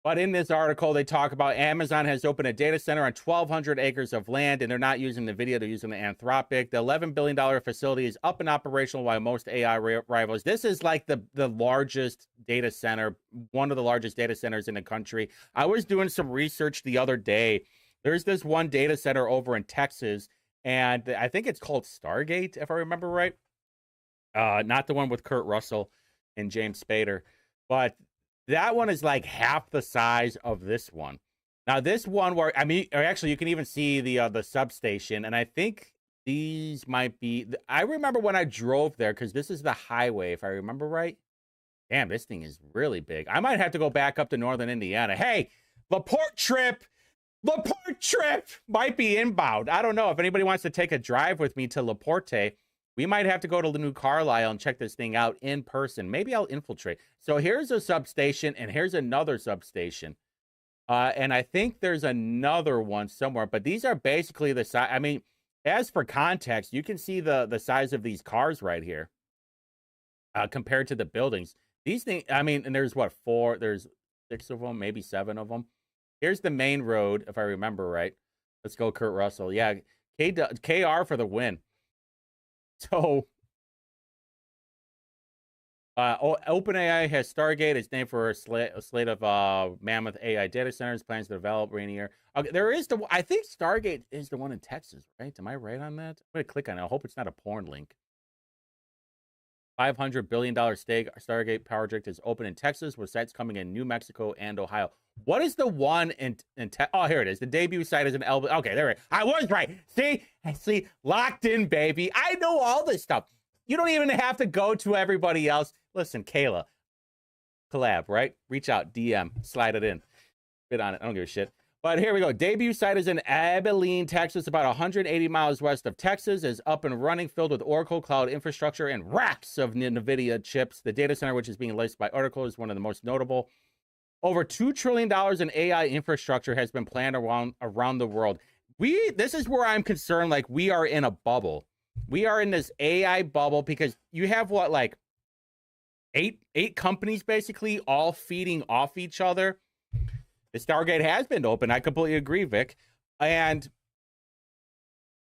But in this article, they talk about Amazon has opened a data center on 1,200 acres of land, and they're not using the video, they're using the Anthropic. The $11 billion facility is up and operational while most AI rivals. This is like the largest data center, one of the largest data centers in the country. I was doing some research the other day. There's this one data center over in Texas, and I think it's called Stargate, if I remember right. Not the one with Kurt Russell and James Spader, but that one is like half the size of this one. Now, this one or actually, you can even see the substation, and I think these might be. I remember when I drove there because this is the highway, if I remember right. Damn, this thing is really big. I might have to go back up to northern Indiana. Hey, the port trip Laporte trip might be inbound. I don't know if anybody wants to take a drive with me to Laporte. We might have to go to the New Carlisle and check this thing out in person. Maybe I'll infiltrate. So here's a substation, and here's another substation. And I think there's another one somewhere, but these are basically the size. I mean, as for context, you can see the size of these cars right here compared to the buildings. These things, I mean, and there's what, there's 6 of them, maybe 7 of them. Here's the main road, if I remember right. Let's go, Kurt Russell. Yeah, KR for the win. So, OpenAI has Stargate. It's named for a slate of mammoth AI data centers. Plans to develop Rainier. Okay, there is I think Stargate is the one in Texas, right? Am I right on that? I'm gonna click on it. I hope it's not a porn link. $500 billion stake Stargate project is open in Texas, with sites coming in New Mexico and Ohio. What is the one in oh, here it is. The debut site is in Elba. Okay, there it is. I was right. See, locked in, baby. I know all this stuff. You don't even have to go to everybody else. Listen, Kayla, collab, right? Reach out, DM, slide it in. Bit on it. I don't give a shit. But here we go. Debut site is in Abilene, Texas, about 180 miles west of Texas, is up and running, filled with Oracle cloud infrastructure and racks of NVIDIA chips. The data center, which is being leased by Oracle, is one of the most notable. Over $2 trillion in AI infrastructure has been planned around the world. This is where I'm concerned, like we are in a bubble. We are in this AI bubble because you have what, like eight companies basically all feeding off each other. The Stargate has been open. I completely agree, Vic. And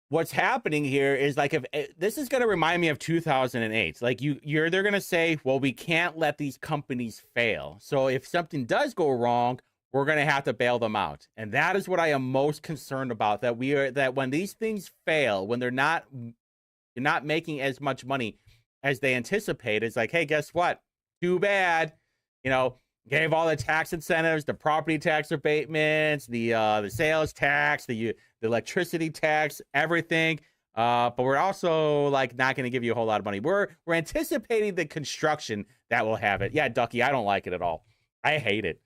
what's happening here is like, if this is going to remind me of 2008. Like they're going to say, well, we can't let these companies fail. So if something does go wrong, we're going to have to bail them out. And that is what I am most concerned about, that when these things fail, when they're not making as much money as they anticipate, it's like, hey, guess what? Too bad. Gave all the tax incentives, the property tax abatements, the sales tax, the electricity tax, everything. But we're also like not going to give you a whole lot of money. We're anticipating the construction that will have it. Yeah, Ducky, I don't like it at all. I hate it.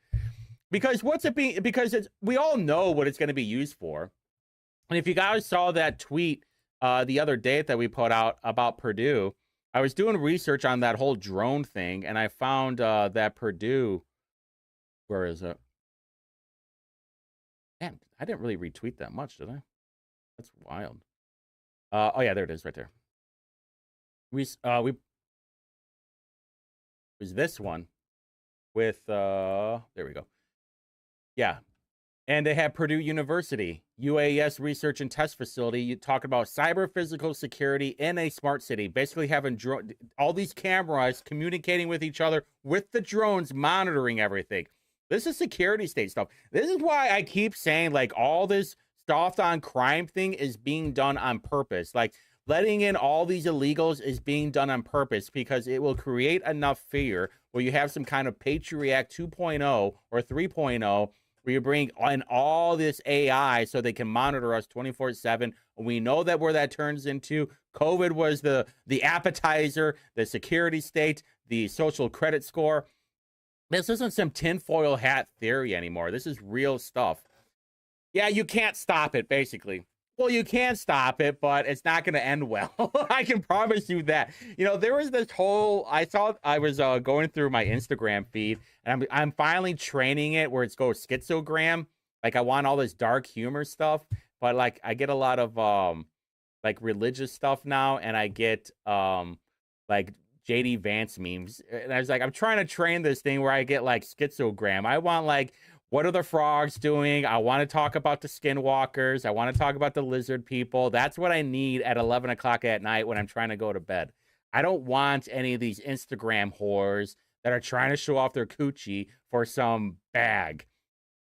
Because we all know what it's going to be used for. And if you guys saw that tweet the other day that we put out about Purdue, I was doing research on that whole drone thing, and I found that Purdue, where is it? Damn, I didn't really retweet that much, did I? That's wild. Oh yeah, there it is, right there. We was this one with there we go. Yeah. And they have Purdue University, UAS Research and Test Facility. You talk about cyber physical security in a smart city, basically having all these cameras communicating with each other with the drones, monitoring everything. This is security state stuff. This is why I keep saying, like, all this soft on crime thing is being done on purpose. Like, letting in all these illegals is being done on purpose because it will create enough fear where you have some kind of Patriot Act 2.0 or 3.0 where you bring in all this AI so they can monitor us 24/7. We know that where that turns into, COVID was the appetizer, the security state, the social credit score. This isn't some tinfoil hat theory anymore. This is real stuff. Yeah, you can't stop it, basically. Well, you can stop it, but it's not going to end well. I can promise you that. There was this whole, I was going through my Instagram feed, and I'm finally training it where it's goes schizogram. Like, I want all this dark humor stuff, but like I get a lot of like religious stuff now, and I get like JD Vance memes. And I was like, I'm trying to train this thing where I get like schizogram. I want like, what are the frogs doing? I want to talk about the skinwalkers. I want to talk about the lizard people. That's what I need at 11 o'clock at night when I'm trying to go to bed. I don't want any of these Instagram whores that are trying to show off their coochie for some bag.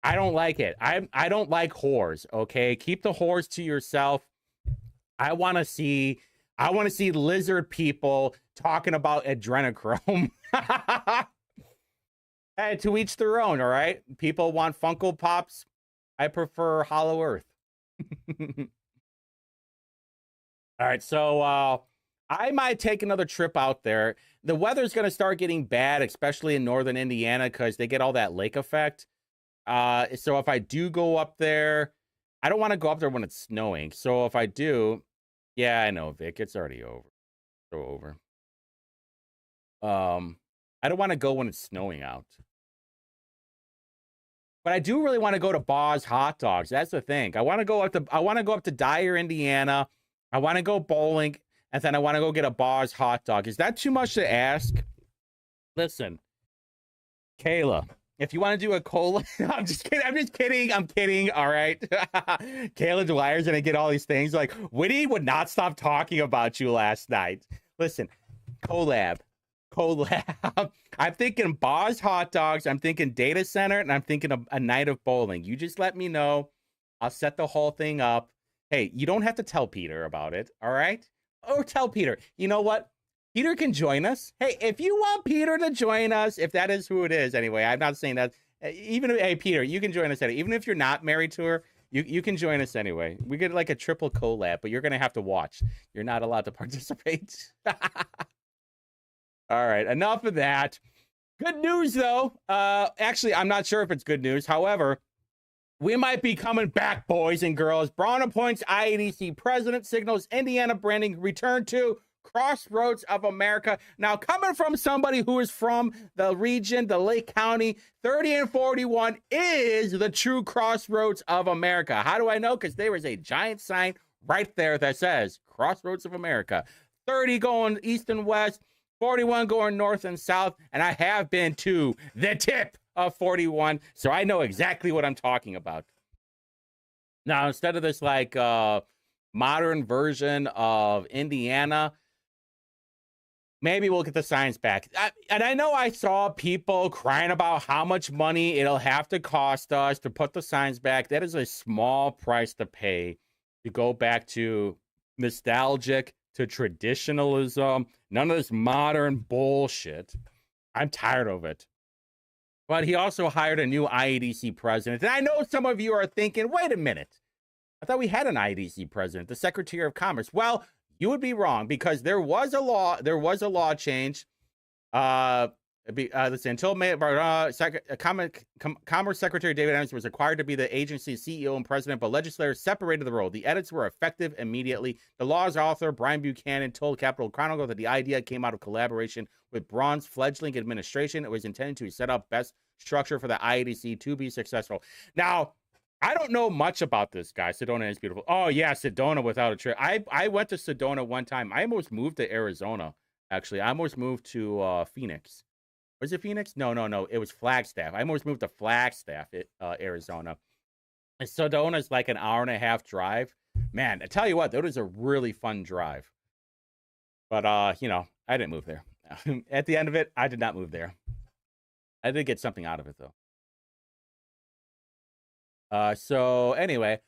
I don't like it. I don't like whores, okay? Keep the whores to yourself. I want to see lizard people talking about adrenochrome. Hey, to each their own, all right? People want Funko Pops. I prefer Hollow Earth. All right, so I might take another trip out there. The weather's going to start getting bad, especially in northern Indiana, because they get all that lake effect. So if I do go up there, I don't want to go up there when it's snowing. So if I do, yeah, I know, Vic, it's already over. So over. I don't want to go when it's snowing out. But I do really want to go to Boz Hot Dogs. That's the thing. I want to go up to Dyer, Indiana. I want to go bowling, and then I want to go get a Boz hot dog. Is that too much to ask? Listen, Kayla, if you want to do a cola, I'm just kidding. I'm kidding. All right. Kayla Dwyer's gonna get all these things. Like, Whitty would not stop talking about you last night. Listen, collab. I'm thinking Boz hot dogs. I'm thinking data center, and I'm thinking a night of bowling. You just let me know. I'll set the whole thing up. Hey, you don't have to tell Peter about it. All right? Or tell Peter. You know what? Peter can join us. Hey, if you want Peter to join us, if that is who it is, anyway, I'm not saying that. Hey, Peter, you can join us anyway. Even if you're not married to her, you can join us anyway. We get like a triple collab, but you're going to have to watch. You're not allowed to participate. All right, enough of that. Good news, though. Actually, I'm not sure if it's good news. However, we might be coming back, boys and girls. Braun appoints IEDC president, signals Indiana branding return to Crossroads of America. Now, coming from somebody who is from the region, the Lake County, 30 and 41 is the true Crossroads of America. How do I know? Because there is a giant sign right there that says Crossroads of America. 30 going east and west, 41 going north and south, and I have been to the tip of 41, so I know exactly what I'm talking about. Now, instead of this like modern version of Indiana, maybe we'll get the signs back. And I know I saw people crying about how much money it'll have to cost us to put the signs back. That is a small price to pay to go back to nostalgic, to traditionalism, none of this modern bullshit. I'm tired of it. But he also hired a new IEDC president. And I know some of you are thinking, wait a minute. I thought we had an IEDC president, the Secretary of Commerce. Well, you would be wrong because there was a law change. Let's see, until May, Commerce Secretary David Adams was required to be the agency's CEO and president, but legislators separated the role. The edits were effective immediately. The law's author, Brian Buchanan, told Capitol Chronicle that the idea came out of collaboration with Braun's fledgling administration. It was intended to set up best structure for the IEDC to be successful. Now, I don't know much about this guy. Sedona is beautiful. Oh, yeah, Sedona without a trip. I went to Sedona one time. I almost moved to Arizona, actually. I almost moved to Phoenix. Was it Phoenix? No. It was Flagstaff. I almost moved to Flagstaff, Arizona. And Sedona's like an hour and a half drive. Man, I tell you what, that was a really fun drive. But, I didn't move there. At the end of it, I did not move there. I did get something out of it, though. So anyway,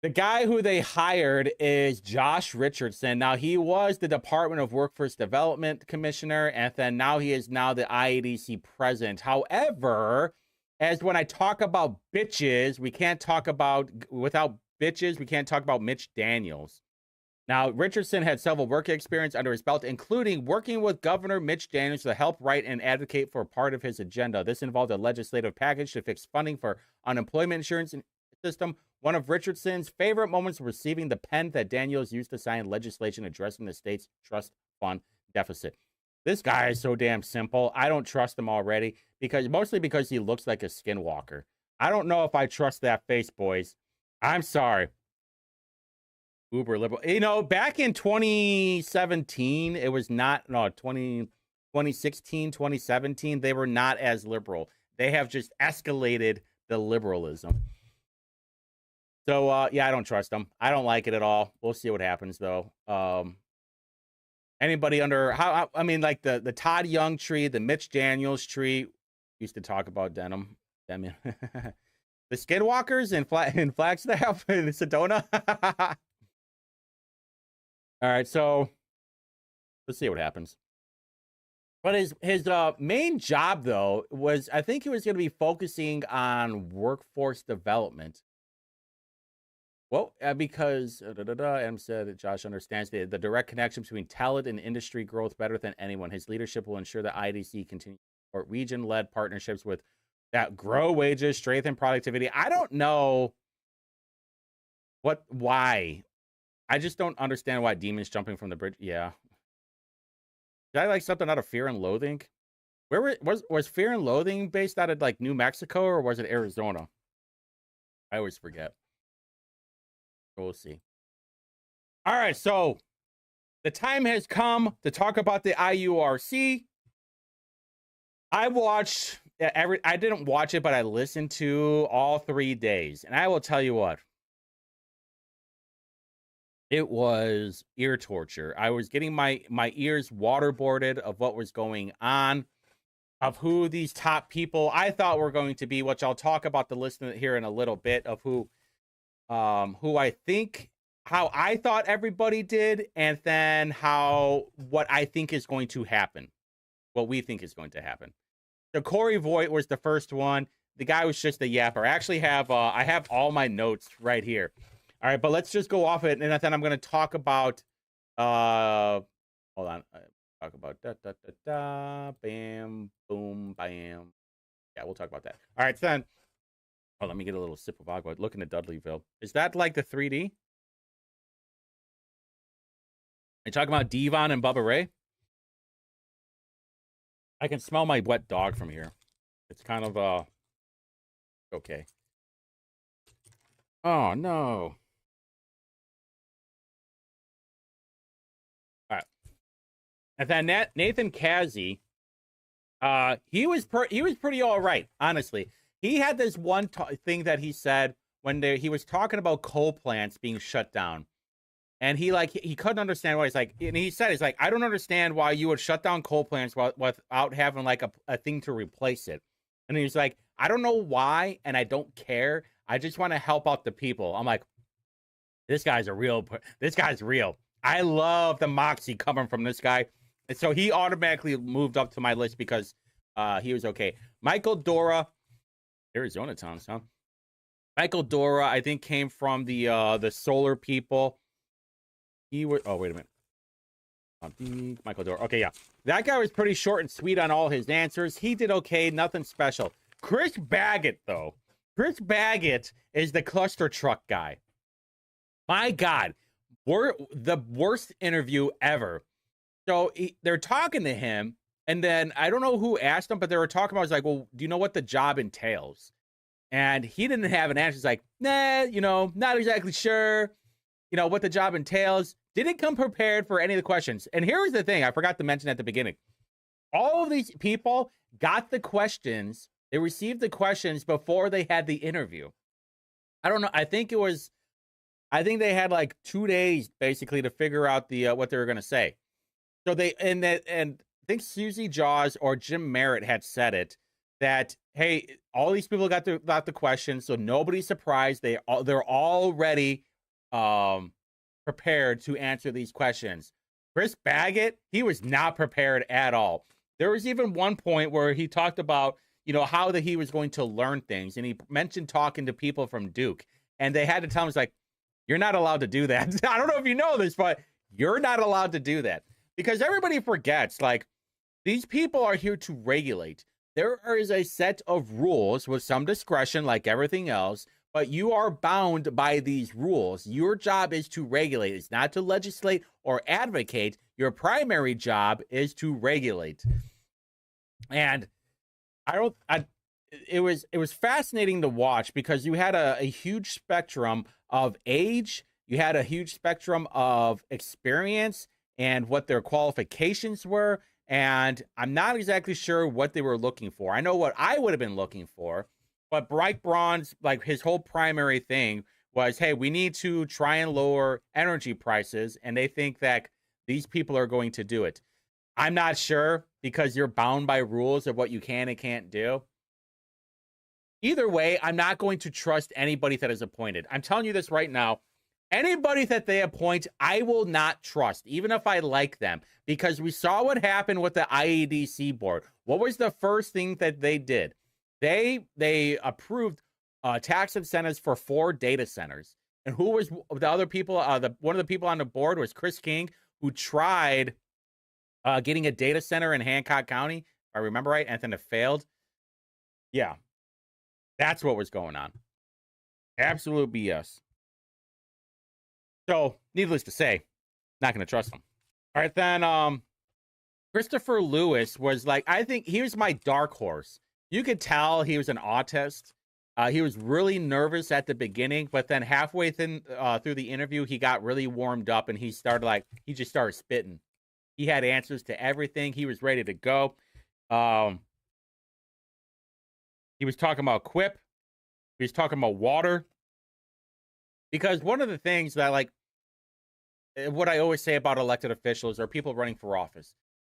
the guy who they hired is Josh Richardson. Now, he was the Department of Workforce Development Commissioner, and then now he is the IEDC president. However, as when I talk about bitches, we can't talk about Mitch Daniels. Now, Richardson had several work experience under his belt, including working with Governor Mitch Daniels to help write and advocate for part of his agenda. This involved a legislative package to fix funding for unemployment insurance system. One of Richardson's favorite moments was receiving the pen that Daniels used to sign legislation addressing the state's trust fund deficit. This guy is so damn simple. I don't trust him already, mostly because he looks like a skinwalker. I don't know if I trust that face, boys. I'm sorry. Uber liberal. Back in 2017, it was not, 2016, 2017, they were not as liberal. They have just escalated the liberalism. So, I don't trust them. I don't like it at all. We'll see what happens, though. Anybody like the Todd Young tree, the Mitch Daniels tree, used to talk about denim. The Skinwalkers in Flagstaff, in Sedona. All right, so let's see what happens. But his main job, though, was, I think he was going to be focusing on workforce development. Well, because Adam said that Josh understands the direct connection between talent and industry growth better than anyone. His leadership will ensure that IDC continues to support region-led partnerships with that grow wages, strengthen productivity. I don't know why. I just don't understand why demons jumping from the bridge. Yeah. Did I like something out of Fear and Loathing? Where was Fear and Loathing based out of like New Mexico or was it Arizona? I always forget. We'll see. All right, so the time has come to talk about the IURC. I watched I didn't watch it, but I listened to all 3 days. And I will tell you what. It was ear torture. I was getting my ears waterboarded of what was going on, of who these top people I thought were going to be, which I'll talk about the list here in a little bit, of who I think, how I thought everybody did, and then what I think is going to happen, what we think is going to happen. So Corey Voigt was the first one. The guy was just a yapper. I actually have I have all my notes right here. All right, but let's just go off it, and then I'm going to talk about hold on, talk about bam, boom, bam. Yeah, we'll talk about that. All right, so then. Oh, let me get a little sip of agua. Looking at Dudleyville. Is that like the 3D? Are you talking about Devon and Bubba Ray? I can smell my wet dog from here. It's kind of okay. Oh no. All right. And then Nathan Kazi, he was pretty all right, honestly. He had this one thing that he said when he was talking about coal plants being shut down. And he couldn't understand why. He's like, and he said, he's like, I don't understand why you would shut down coal plants without having like a thing to replace it. And he's like, I don't know why, and I don't care. I just want to help out the people. I'm like, this guy's real. I love the moxie coming from this guy. And so he automatically moved up to my list because he was okay. Michael Dora, Arizona Towns, huh? Michael Dora, I think, came from the solar people. He was. Oh, wait a minute. Michael Dora. Okay, yeah. That guy was pretty short and sweet on all his answers. He did okay. Nothing special. Chris Baggett, though. Chris Baggett is the cluster truck guy. My God. We're the worst interview ever. So they're talking to him. And then I don't know who asked him, but they were talking about, I was like, well, do you know what the job entails? And he didn't have an answer. He's like, nah, not exactly sure, what the job entails. Didn't come prepared for any of the questions. And here's the thing I forgot to mention at the beginning. All of these people got the questions. They received the questions before they had the interview. I don't know. I think they had like 2 days basically to figure out what they were going to say. So and I think Susie Jaws or Jim Merritt had said it, that, hey, all these people got the questions, so nobody's surprised. They're already prepared to answer these questions. Chris Baggett, he was not prepared at all. There was even one point where he talked about, how that he was going to learn things, and he mentioned talking to people from Duke, and they had to tell him, it's like, you're not allowed to do that. I don't know if you know this, but you're not allowed to do that, because everybody forgets, like, these people are here to regulate. There is a set of rules with some discretion, like everything else, but you are bound by these rules. Your job is to regulate. It's not to legislate or advocate. Your primary job is to regulate. And it was fascinating to watch, because you had a huge spectrum of age, you had a huge spectrum of experience and what their qualifications were. And I'm not exactly sure what they were looking for. I know what I would have been looking for, but Bright Braun's, like, his whole primary thing was, hey, we need to try and lower energy prices, and they think that these people are going to do it. I'm not sure, because you're bound by rules of what you can and can't do. Either way, I'm not going to trust anybody that is appointed. I'm telling you this right now. Anybody that they appoint, I will not trust, even if I like them, because we saw what happened with the IEDC board. What was the first thing that they did? They approved tax incentives for 4 data centers. And who was the other people? One of the people on the board was Chris King, who tried getting a data center in Hancock County, if I remember right, and then it failed. Yeah. That's what was going on. Absolute BS. So, needless to say, not going to trust him. All right, then, Christopher Lewis was like, I think he was my dark horse. You could tell he was an autist. He was really nervous at the beginning, but then halfway through the interview, he got really warmed up and he just started spitting. He had answers to everything. He was ready to go. He was talking about Quip. He was talking about water. Because one of the things that, like, what I always say about elected officials or people running for office,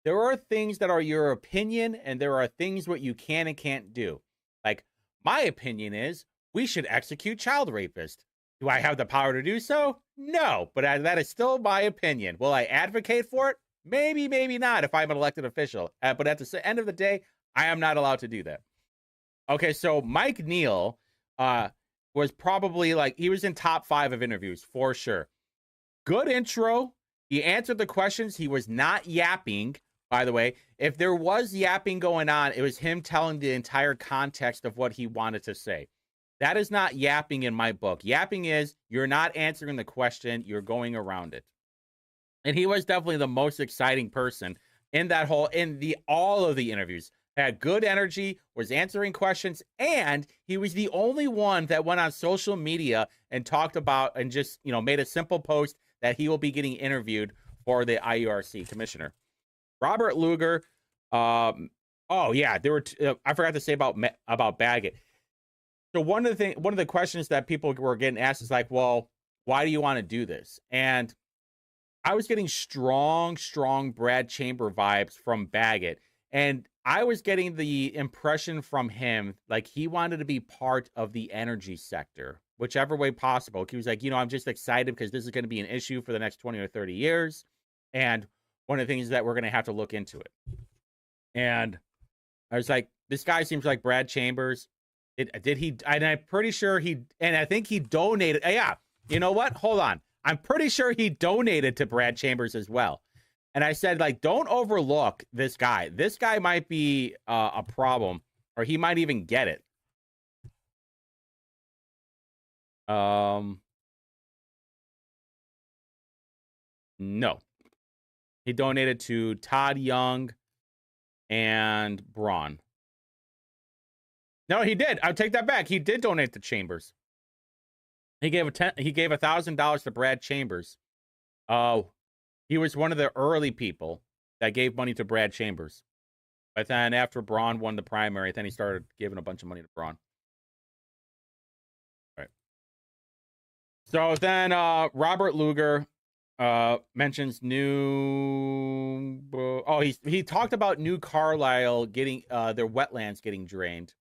there are things that are your opinion and there are things what you can and can't do. Like, my opinion is we should execute child rapists. Do I have the power to do so? No, but that is still my opinion. Will I advocate for it? Maybe, maybe not if I'm an elected official. But at the end of the day, I am not allowed to do that. Okay, so Mike Neal was probably like, he was in top 5 of interviews for sure. Good intro. He answered the questions. He was not yapping, by the way. If there was yapping going on, it was him telling the entire context of what he wanted to say. That is not yapping in my book. Yapping is you're not answering the question, you're going around it. And he was definitely the most exciting person in all of the interviews. Had good energy, was answering questions, and he was the only one that went on social media and talked about and just, made a simple post that he will be getting interviewed for the IURC commissioner. Robert Lugar. I forgot to say about Baggett. So one of the questions that people were getting asked is like, well, why do you want to do this? And I was getting strong Brad Chamber vibes from Baggett. And I was getting the impression from him, like he wanted to be part of the energy sector, whichever way possible. He was like, I'm just excited because this is going to be an issue for the next 20 or 30 years. And one of the things that we're going to have to look into it. And I was like, this guy seems like Brad Chambers. Did he? And I'm pretty sure I think he donated. Yeah. You know what? Hold on. I'm pretty sure he donated to Brad Chambers as well. And I said, like, don't overlook this guy. This guy might be a problem, or he might even get it. No. He donated to Todd Young and Braun. No, he did. I'll take that back. He did donate to Chambers. He gave $1,000 to Brad Chambers. He was one of the early people that gave money to Brad Chambers. But then after Braun won the primary, then he started giving a bunch of money to Braun. All right. So then Robert Lugar mentions New. He talked about New Carlisle getting their wetlands getting drained,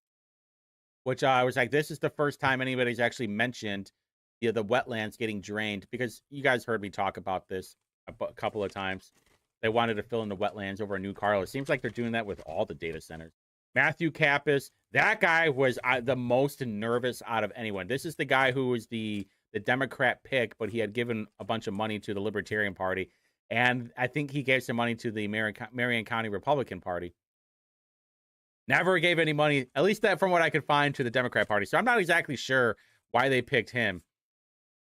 which I was like, this is the first time anybody's actually mentioned the wetlands getting drained, because you guys heard me talk about this a couple of times. They wanted to fill in the wetlands over in New Carlisle. It seems like they're doing that with all the data centers. Matthew Kappas, that guy was the most nervous out of anyone. This is the guy who was the Democrat pick, but he had given a bunch of money to the Libertarian Party. And I think he gave some money to the Marion County Republican Party. Never gave any money, at least that from what I could find, to the Democrat Party. So I'm not exactly sure why they picked him.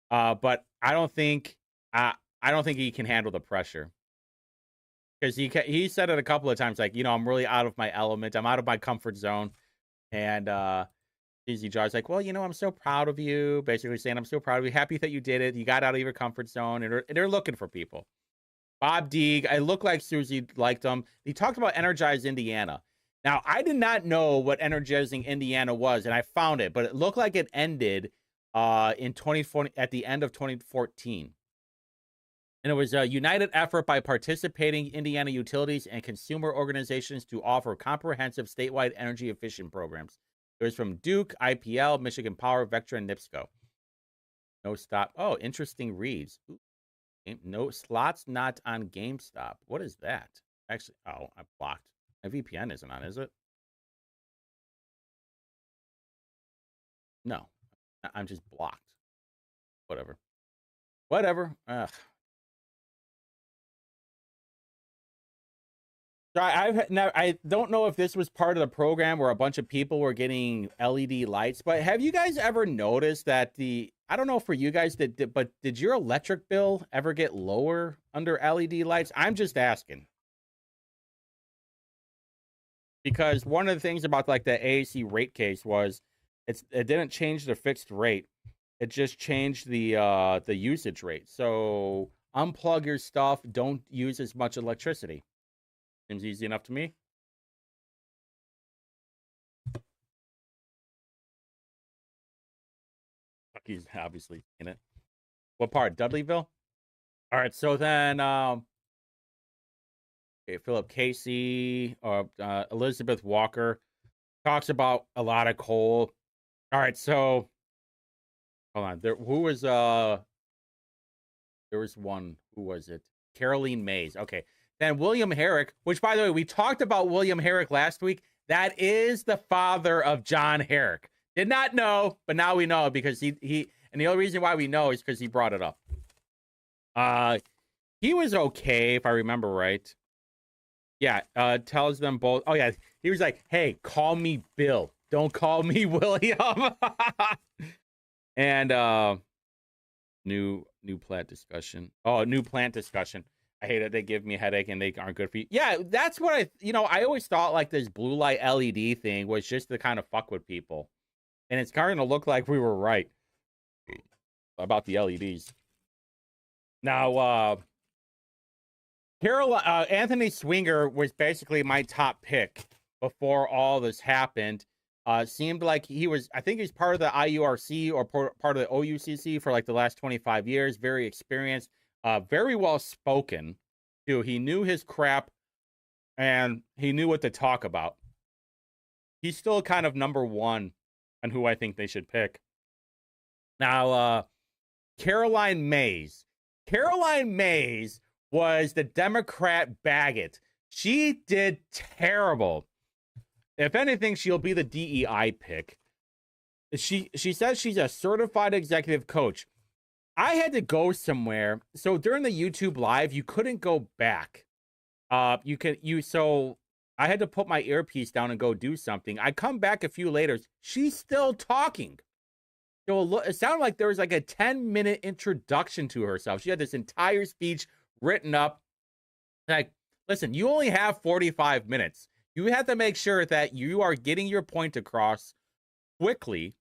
But I don't think he can handle the pressure. Because he said it a couple of times, like, I'm really out of my element. I'm out of my comfort zone. And Easy Jaw's like, well, I'm so proud of you. Basically saying, I'm so proud of you. Happy that you did it. You got out of your comfort zone. And they're looking for people. Bob Deeg, I look like Susie liked him. He talked about Energize Indiana. Now, I did not know what Energizing Indiana was, and I found it. But it looked like it ended in 2020, at the end of 2014. And it was a united effort by participating Indiana utilities and consumer organizations to offer comprehensive statewide energy efficient programs. It was from Duke, IPL, Michigan Power, Vectra, and NIPSCO. No stop. Oh, interesting reads. Ooh. No slots not on GameStop. What is that? Actually, I blocked. My VPN isn't on, is it? No, I'm just blocked. Whatever. Ugh. So I don't know if this was part of the program where a bunch of people were getting LED lights, but have you guys ever noticed that I don't know for you guys but did your electric bill ever get lower under LED lights? I'm just asking. Because one of the things about like the AAC rate case was it didn't change the fixed rate. It just changed the usage rate. So unplug your stuff, don't use as much electricity. Seems easy enough to me. He's obviously in it. What part? Dudleyville? All right, so then Philip Casey or Elizabeth Walker talks about a lot of coal. All right, so hold on. There was one. Who was it? Caroline Mays. Okay. Then William Herrick, which, by the way, we talked about William Herrick last week. That is the father of John Herrick. Did not know, but now we know because he and the only reason why we know is because he brought it up. He was okay, if I remember right. Yeah, tells them both. Oh, yeah. He was like, hey, call me Bill. Don't call me William. And new plant discussion. Oh, new plant discussion. I hate it. They give me a headache and they aren't good for you. Yeah, that's what I always thought like this blue light LED thing was just to kind of fuck with people. And it's starting to look like we were right about the LEDs. Now, Anthony Swinger was basically my top pick before all this happened. Seemed like I think he's part of the IURC or part of the OUCC for like the last 25 years. Very experienced, very well spoken too. He knew his crap and he knew what to talk about. He's still kind of number one on who I think they should pick. Now, Caroline Mays. Caroline Mays was the Democrat Baggett. She did terrible. If anything, she'll be the DEI pick. She says she's a certified executive coach. I had to go somewhere. So during the YouTube live, you couldn't go back. So I had to put my earpiece down and go do something. I come back a few later. She's still talking. So it sounded like there was like a 10-minute introduction to herself. She had this entire speech written up. Like, listen, you only have 45 minutes. You have to make sure that you are getting your point across quickly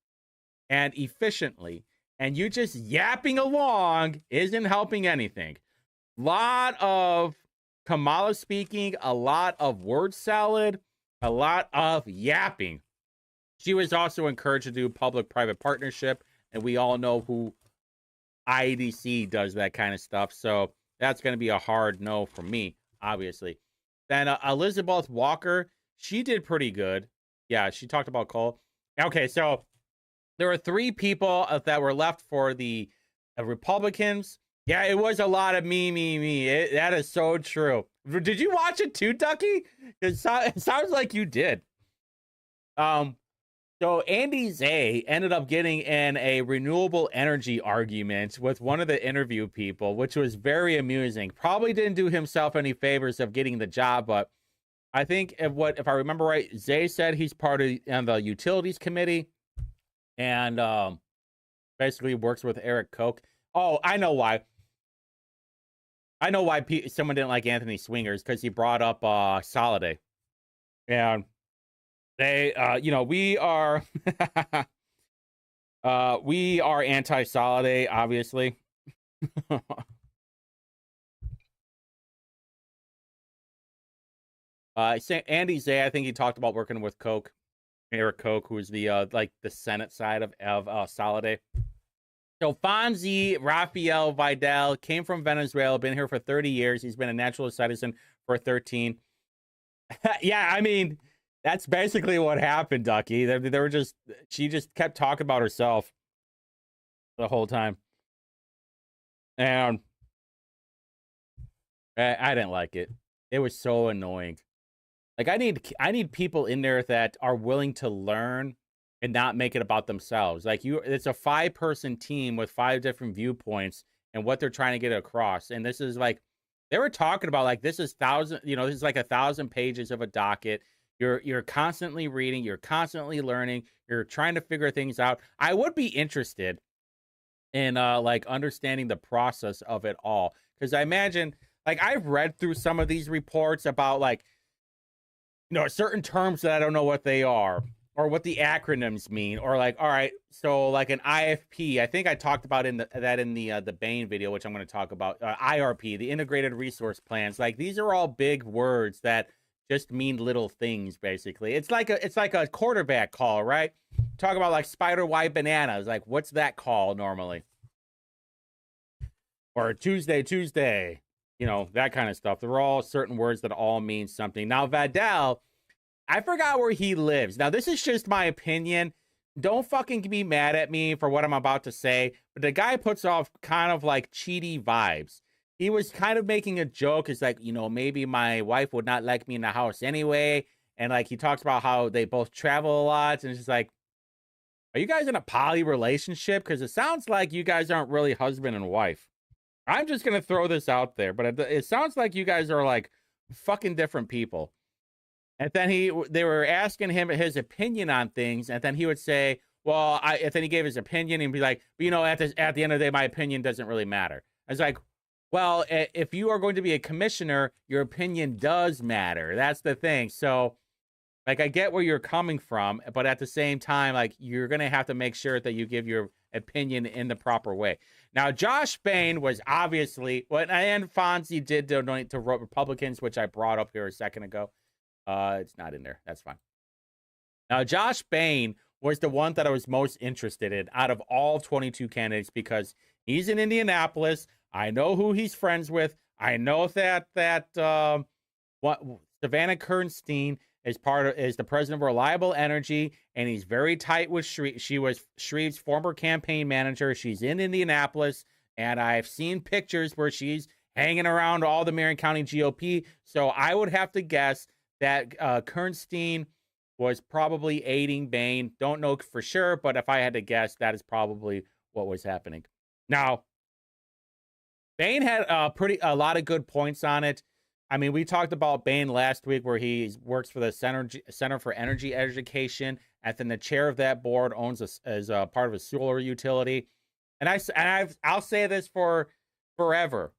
and efficiently. And you just yapping along isn't helping anything. Lot of Kamala speaking, a lot of word salad, a lot of yapping. She was also encouraged to do public-private partnership, and we all know who IDC does that kind of stuff. So that's going to be a hard no for me, obviously. Then Elizabeth Walker, she did pretty good. Yeah, she talked about coal. Okay, so there were 3 people that were left for the Republicans. Yeah, it was a lot of me. That is so true. Did you watch it too, Ducky? It sounds like you did. So Andy Zay ended up getting in a renewable energy argument with one of the interview people, which was very amusing. Probably didn't do himself any favors of getting the job, but I think if I remember right, Zay said he's part of the utilities committee and basically works with Eric Koch. Oh, I know why. Someone didn't like Anthony Swingers because he brought up Soliday. And they, we are we are anti-Soliday, obviously. Andy Zay, I think he talked about working with Eric Koch, who's the the Senate side of Soliday. So Fonzie Rafael Vidal came from Venezuela, been here for 30 years. He's been a natural citizen for 13. Yeah, I mean, that's basically what happened, Ducky. She just kept talking about herself the whole time. And I didn't like it. It was so annoying. Like, I need people in there that are willing to learn and not make it about themselves. Like, it's a 5-person team with 5 different viewpoints and what they're trying to get across. And this is like, They were talking about like this is this is like 1,000 pages of a docket. You're constantly reading, you're constantly learning, you're trying to figure things out. I would be interested in like understanding the process of it all, because I imagine, like, I've read through some of these reports about like certain terms that I don't know what they are or what the acronyms mean, or like, all right, so like an IFP, I think I talked about in the Bain video, which I'm going to talk about, IRP, the integrated resource plans. Like, these are all big words that just mean little things. Basically, it's like a quarterback call, right? Talk about like spider white bananas, like what's that call normally? Or Tuesday, that kind of stuff. They're all certain words that all mean something. Now, Vadal, I forgot where he lives. Now, this is just my opinion. Don't fucking be mad at me for what I'm about to say, but the guy puts off kind of like cheaty vibes. He was kind of making a joke. It's like, maybe my wife would not like me in the house anyway. And like, he talks about how they both travel a lot. And it's just like, are you guys in a poly relationship? Because it sounds like you guys aren't really husband and wife. I'm just going to throw this out there, but it sounds like you guys are like fucking different people. And then they were asking him his opinion on things, and then he would say, well, and then he gave his opinion and be like, at the end of the day, my opinion doesn't really matter. I was like, well, if you are going to be a commissioner, your opinion does matter. That's the thing. So, like, I get where you're coming from, but at the same time, like, you're going to have to make sure that you give your opinion in the proper way. Now, Josh Bain was obviously, and Fonzie did donate to Republicans, which I brought up here a second ago. It's not in there. That's fine. Now, Josh Bain was the one that I was most interested in out of all 22 candidates, because he's in Indianapolis. I know who he's friends with. I know that Savannah Kernstein is the president of Reliable Energy, and he's very tight with Shreve. She was Shreve's former campaign manager. She's in Indianapolis, and I've seen pictures where she's hanging around all the Marion County GOP. So I would have to guess that Kernstein was probably aiding Bain. Don't know for sure, but if I had to guess, that is probably what was happening. Now, Bain had a lot of good points on it. I mean, we talked about Bain last week, where he works for the Center for Energy Education, and then the chair of that board is a part of a solar utility. And I'll say this for forever.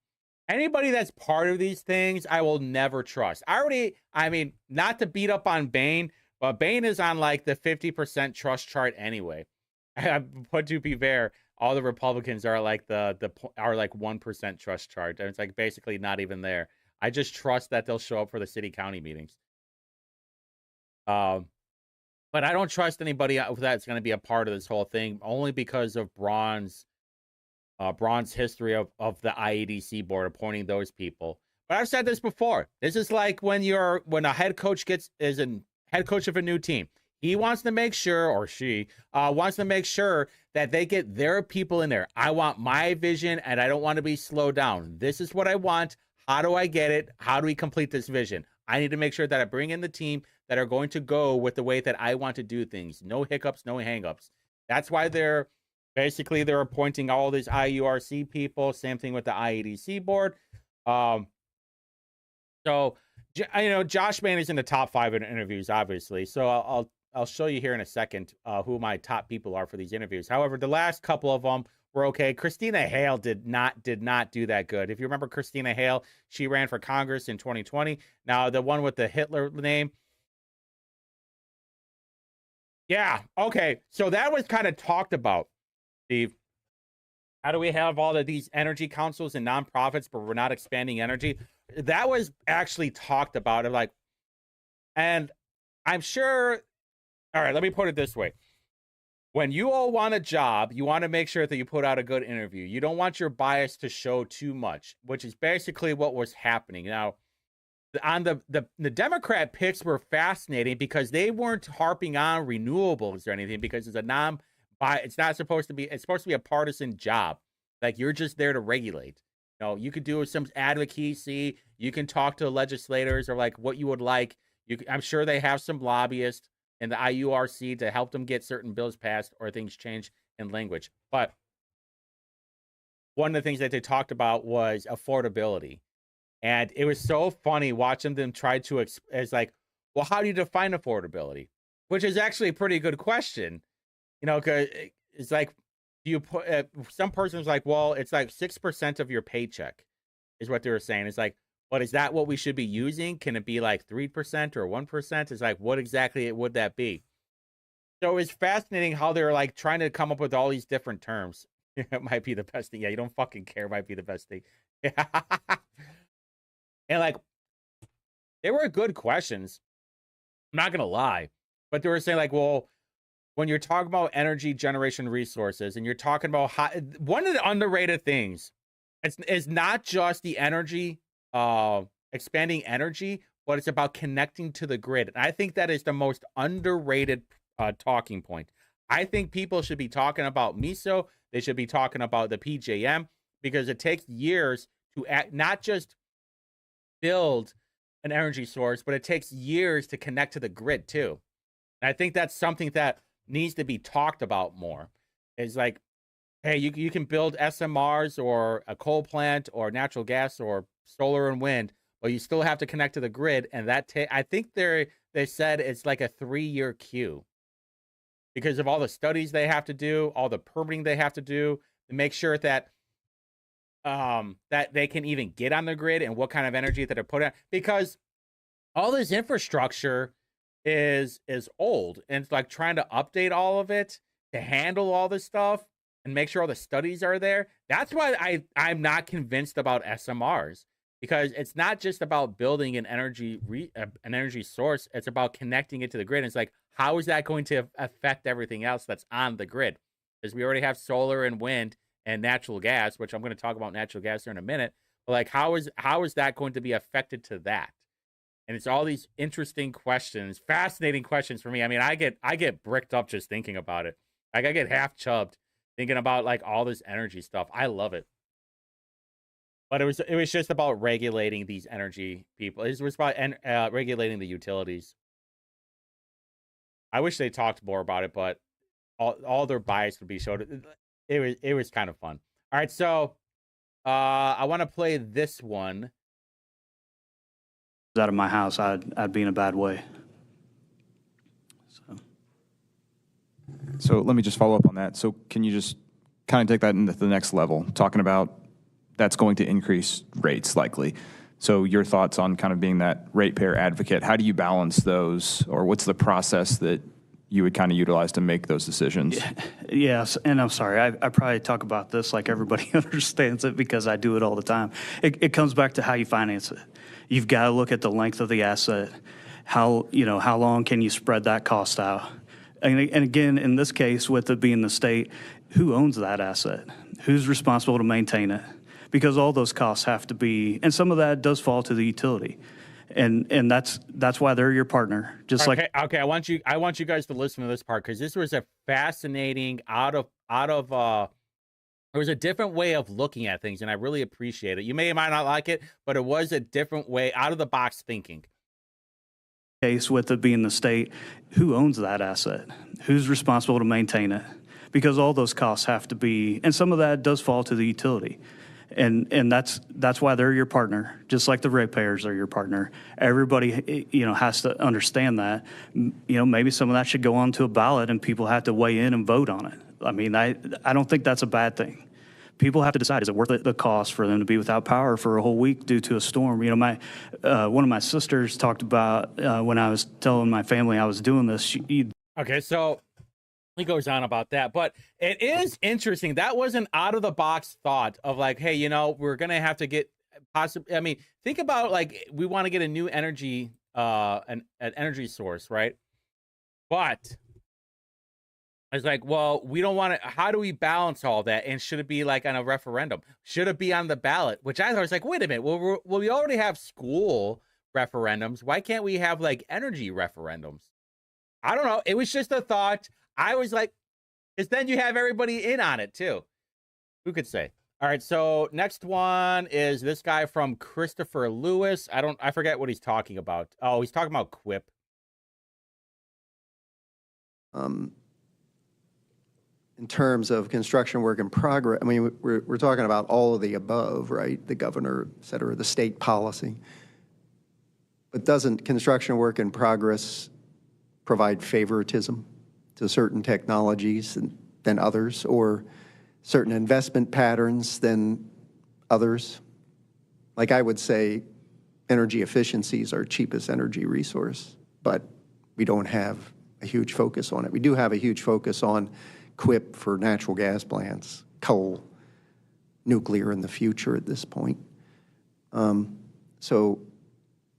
Anybody that's part of these things, I will never trust. Not to beat up on Bain, but Bain is on like the 50% trust chart anyway. But to be fair, all the Republicans are like are like 1% trust chart. And it's like basically not even there. I just trust that they'll show up for the city county meetings. But I don't trust anybody that's going to be a part of this whole thing, only because of Braun's history of the IEDC board appointing those people. But I've said this before. This is like when a head coach is a head coach of a new team. He wants to make sure, or she wants to make sure, that they get their people in there. I want my vision, and I don't want to be slowed down. This is what I want. How do I get it? How do we complete this vision? I need to make sure that I bring in the team that are going to go with the way that I want to do things. No hiccups, no hangups. That's why they're appointing all these IURC people. Same thing with the IEDC board. So Josh Bain is in the top 5 in interviews, obviously. So I'll show you here in a second who my top people are for these interviews. However, the last couple of them were okay. Christina Hale did not do that good. If you remember Christina Hale, she ran for Congress in 2020. Now, the one with the Hitler name. Yeah, okay. So that was kind of talked about, Steve. How do we have all of these energy councils and nonprofits, but we're not expanding energy? That was actually talked about. And I'm sure, all right, let me put it this way. When you all want a job, you want to make sure that you put out a good interview. You don't want your bias to show too much, which is basically what was happening. Now, on the Democrat picks were fascinating because they weren't harping on renewables or anything, because it's supposed to be a partisan job. Like, you're just there to regulate. You could do some advocacy. You can talk to legislators, or like what you would like. I'm sure they have some lobbyists in the IURC to help them get certain bills passed or things changed in language. But one of the things that they talked about was affordability. And it was so funny watching them try to it's like, well, how do you define affordability? Which is actually a pretty good question, you know, because it's like, do you put some person's like, well, it's like 6% of your paycheck is what they were saying. It's like, but is that what we should be using? Can it be like 3% or 1%? It's like, what exactly would that be? So it's fascinating how they're like trying to come up with all these different terms. It might be the best thing. Yeah, you don't fucking care might be the best thing. And like, they were good questions. I'm not gonna lie, but they were saying like, well, when you're talking about energy generation resources and you're talking about how, one of the underrated things is not just the energy, expanding energy, but it's about connecting to the grid. And I think that is the most underrated talking point. I think people should be talking about MISO. They should be talking about the PJM because it takes years to not just build an energy source, but it takes years to connect to the grid too. And I think that's something that needs to be talked about more. Is like, hey, you can build SMRs or a coal plant or natural gas or solar and wind, but you still have to connect to the grid. And that I think they said it's like a 3-year queue because of all the studies they have to do, all the permitting they have to do to make sure that that they can even get on the grid and what kind of energy that they're putting on. Because all this infrastructure is old, and it's like trying to update all of it to handle all this stuff and make sure all the studies are there. That's why I'm not convinced about SMRs, because it's not just about building an energy source. It's about connecting it to the grid. And it's like, how is that going to affect everything else that's on the grid? Because we already have solar and wind and natural gas, which I'm going to talk about natural gas here in a minute. But like, how is that going to be affected to that? And it's all these interesting questions, fascinating questions for me. I mean, I get bricked up just thinking about it. Like, I get half chubbed thinking about like all this energy stuff. I love it. But it was just about regulating these energy people. It was about regulating the utilities. I wish they talked more about it, but all their bias would be showed. It was kind of fun. All right, so I want to play this one. Out of my house, I'd be in a bad way. So let me just follow up on that. So can you just kind of take that into the next level, talking about that's going to increase rates likely. So your thoughts on kind of being that ratepayer advocate, how do you balance those, or what's the process that you would kind of utilize to make those decisions? Yes, and I'm sorry, I probably talk about this like everybody understands it because I do it all the time. It comes back to how you finance it. You've got to look at the length of the asset. How long can you spread that cost out? And again, in this case, with it being the state, who owns that asset? Who's responsible to maintain it? Because all those costs have to be, and some of that does fall to the utility. And that's why they're your partner. Just okay, I want you guys to listen to this part, because this was a fascinating there was a different way of looking at things, and I really appreciate it. You may or might not like it, but it was a different way, out of the box thinking. Case with it being the state, who owns that asset? Who's responsible to maintain it? Because all those costs have to be, and some of that does fall to the utility. And that's why they're your partner, just like the ratepayers are your partner. Everybody, has to understand that. Maybe some of that should go on to a ballot and people have to weigh in and vote on it. I mean, I don't think that's a bad thing. People have to decide, is it worth the cost for them to be without power for a whole week due to a storm? One of my sisters talked about when I was telling my family I was doing this. Okay, so he goes on about that, but it is interesting. That was an out of the box thought of like, hey, we're gonna have to get possibly. I mean, think about like we want to get a new energy, an energy source, right? But it's like, well, we don't want to. How do we balance all that? And should it be like on a referendum? Should it be on the ballot? Which I thought was like, wait a minute. Well, we already have school referendums. Why can't we have like energy referendums? I don't know. It was just a thought. I was like, because then you have everybody in on it too. Who could say? All right. So next one is this guy from Christopher Lewis. I forget what he's talking about. Oh, he's talking about Quip. in terms of construction work in progress, I mean, we're talking about all of the above, right? The governor, et cetera, the state policy. But doesn't construction work in progress provide favoritism to certain technologies than others, or certain investment patterns than others? Like I would say, energy efficiency is our cheapest energy resource, but we don't have a huge focus on it. We do have a huge focus on CWIP for natural gas plants, coal, nuclear in the future at this point. So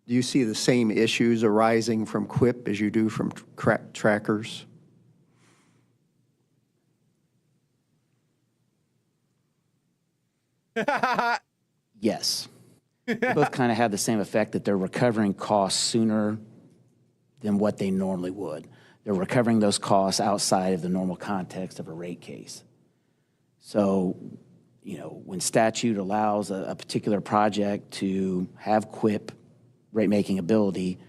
do you see the same issues arising from CWIP as you do from trackers? Yes. They both kind of have the same effect, that they're recovering costs sooner than what they normally would. They're recovering those costs outside of the normal context of a rate case. So, you know, when statute allows a particular project to have QUIP rate-making ability,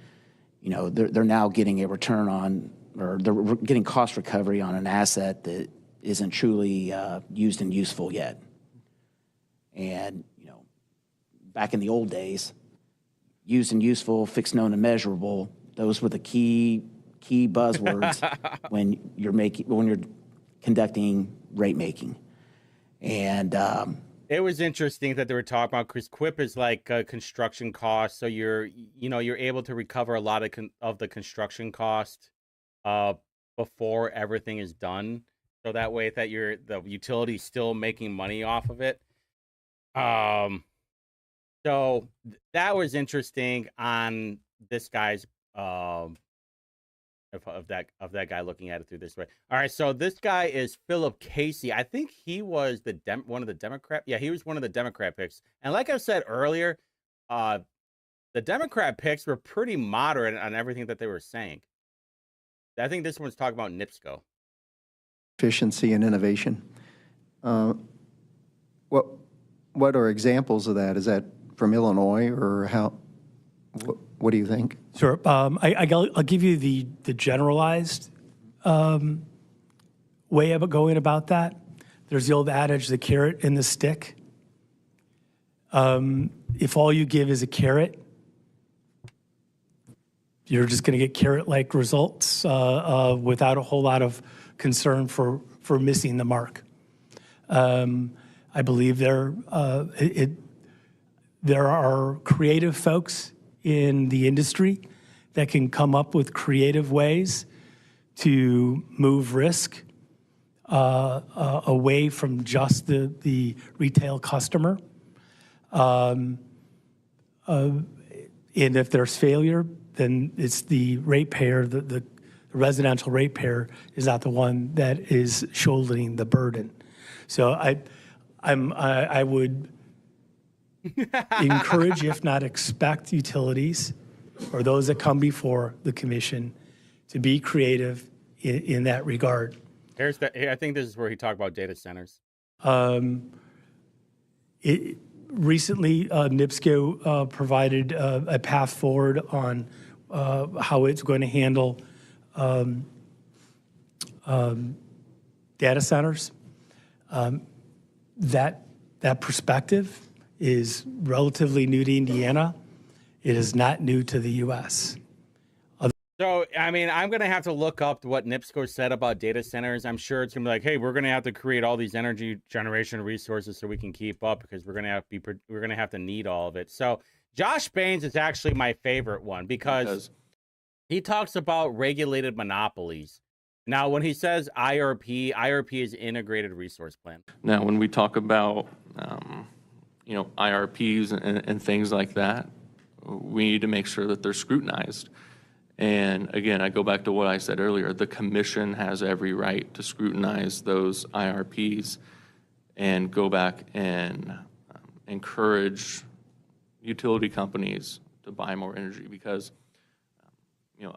you know, they're now getting a return on, or they're getting cost recovery on an asset that isn't truly used and useful yet. And, you know, back in the old days, used and useful, fixed, known, and measurable, those were the key buzzwords when you're conducting rate making. And it was interesting that they were talking about, because QUIP is like construction costs, so you're able to recover a lot of the construction cost before everything is done, so that way that the utility's still making money off of it. So that was interesting on this guy's of that guy looking at it through this way. All right, so this guy is Philip Casey. I think he was one of the Democrat. Yeah, he was one of the Democrat picks. And like I said earlier, the Democrat picks were pretty moderate on everything that they were saying. I think this one's talking about NIPSCO. Efficiency and innovation. What are examples of that? Is that from Illinois, or how? What do you think? Sure. I'll give you the generalized way of going about that. There's the old adage, the carrot and the stick. If all you give is a carrot, you're just going to get carrot-like results without a whole lot of concern for missing the mark. I believe there are creative folks in the industry that can come up with creative ways to move risk away from just the retail customer. And if there's failure, then it's the ratepayer, the residential ratepayer is not the one that is shouldering the burden. So I would encourage, if not expect, utilities or those that come before the commission to be creative in that regard. I think this is where he talked about data centers. Recently, NIPSCO provided a path forward on how it's going to handle data centers. That perspective is relatively new to Indiana. It is not new to the U.S. So, I mean, I'm going to have to look up what NIPSCO said about data centers. I'm sure it's going to be like, hey, we're going to have to create all these energy generation resources so we can keep up, because we're going to have to need all of it. So Josh Baines is actually my favorite one, because he talks about regulated monopolies. Now, when he says IRP is integrated resource plan. Now, when we talk about, IRPs and things like that, we need to make sure that they're scrutinized. And again, I go back to what I said earlier. The commission has every right to scrutinize those IRPs and go back and encourage utility companies to buy more energy, because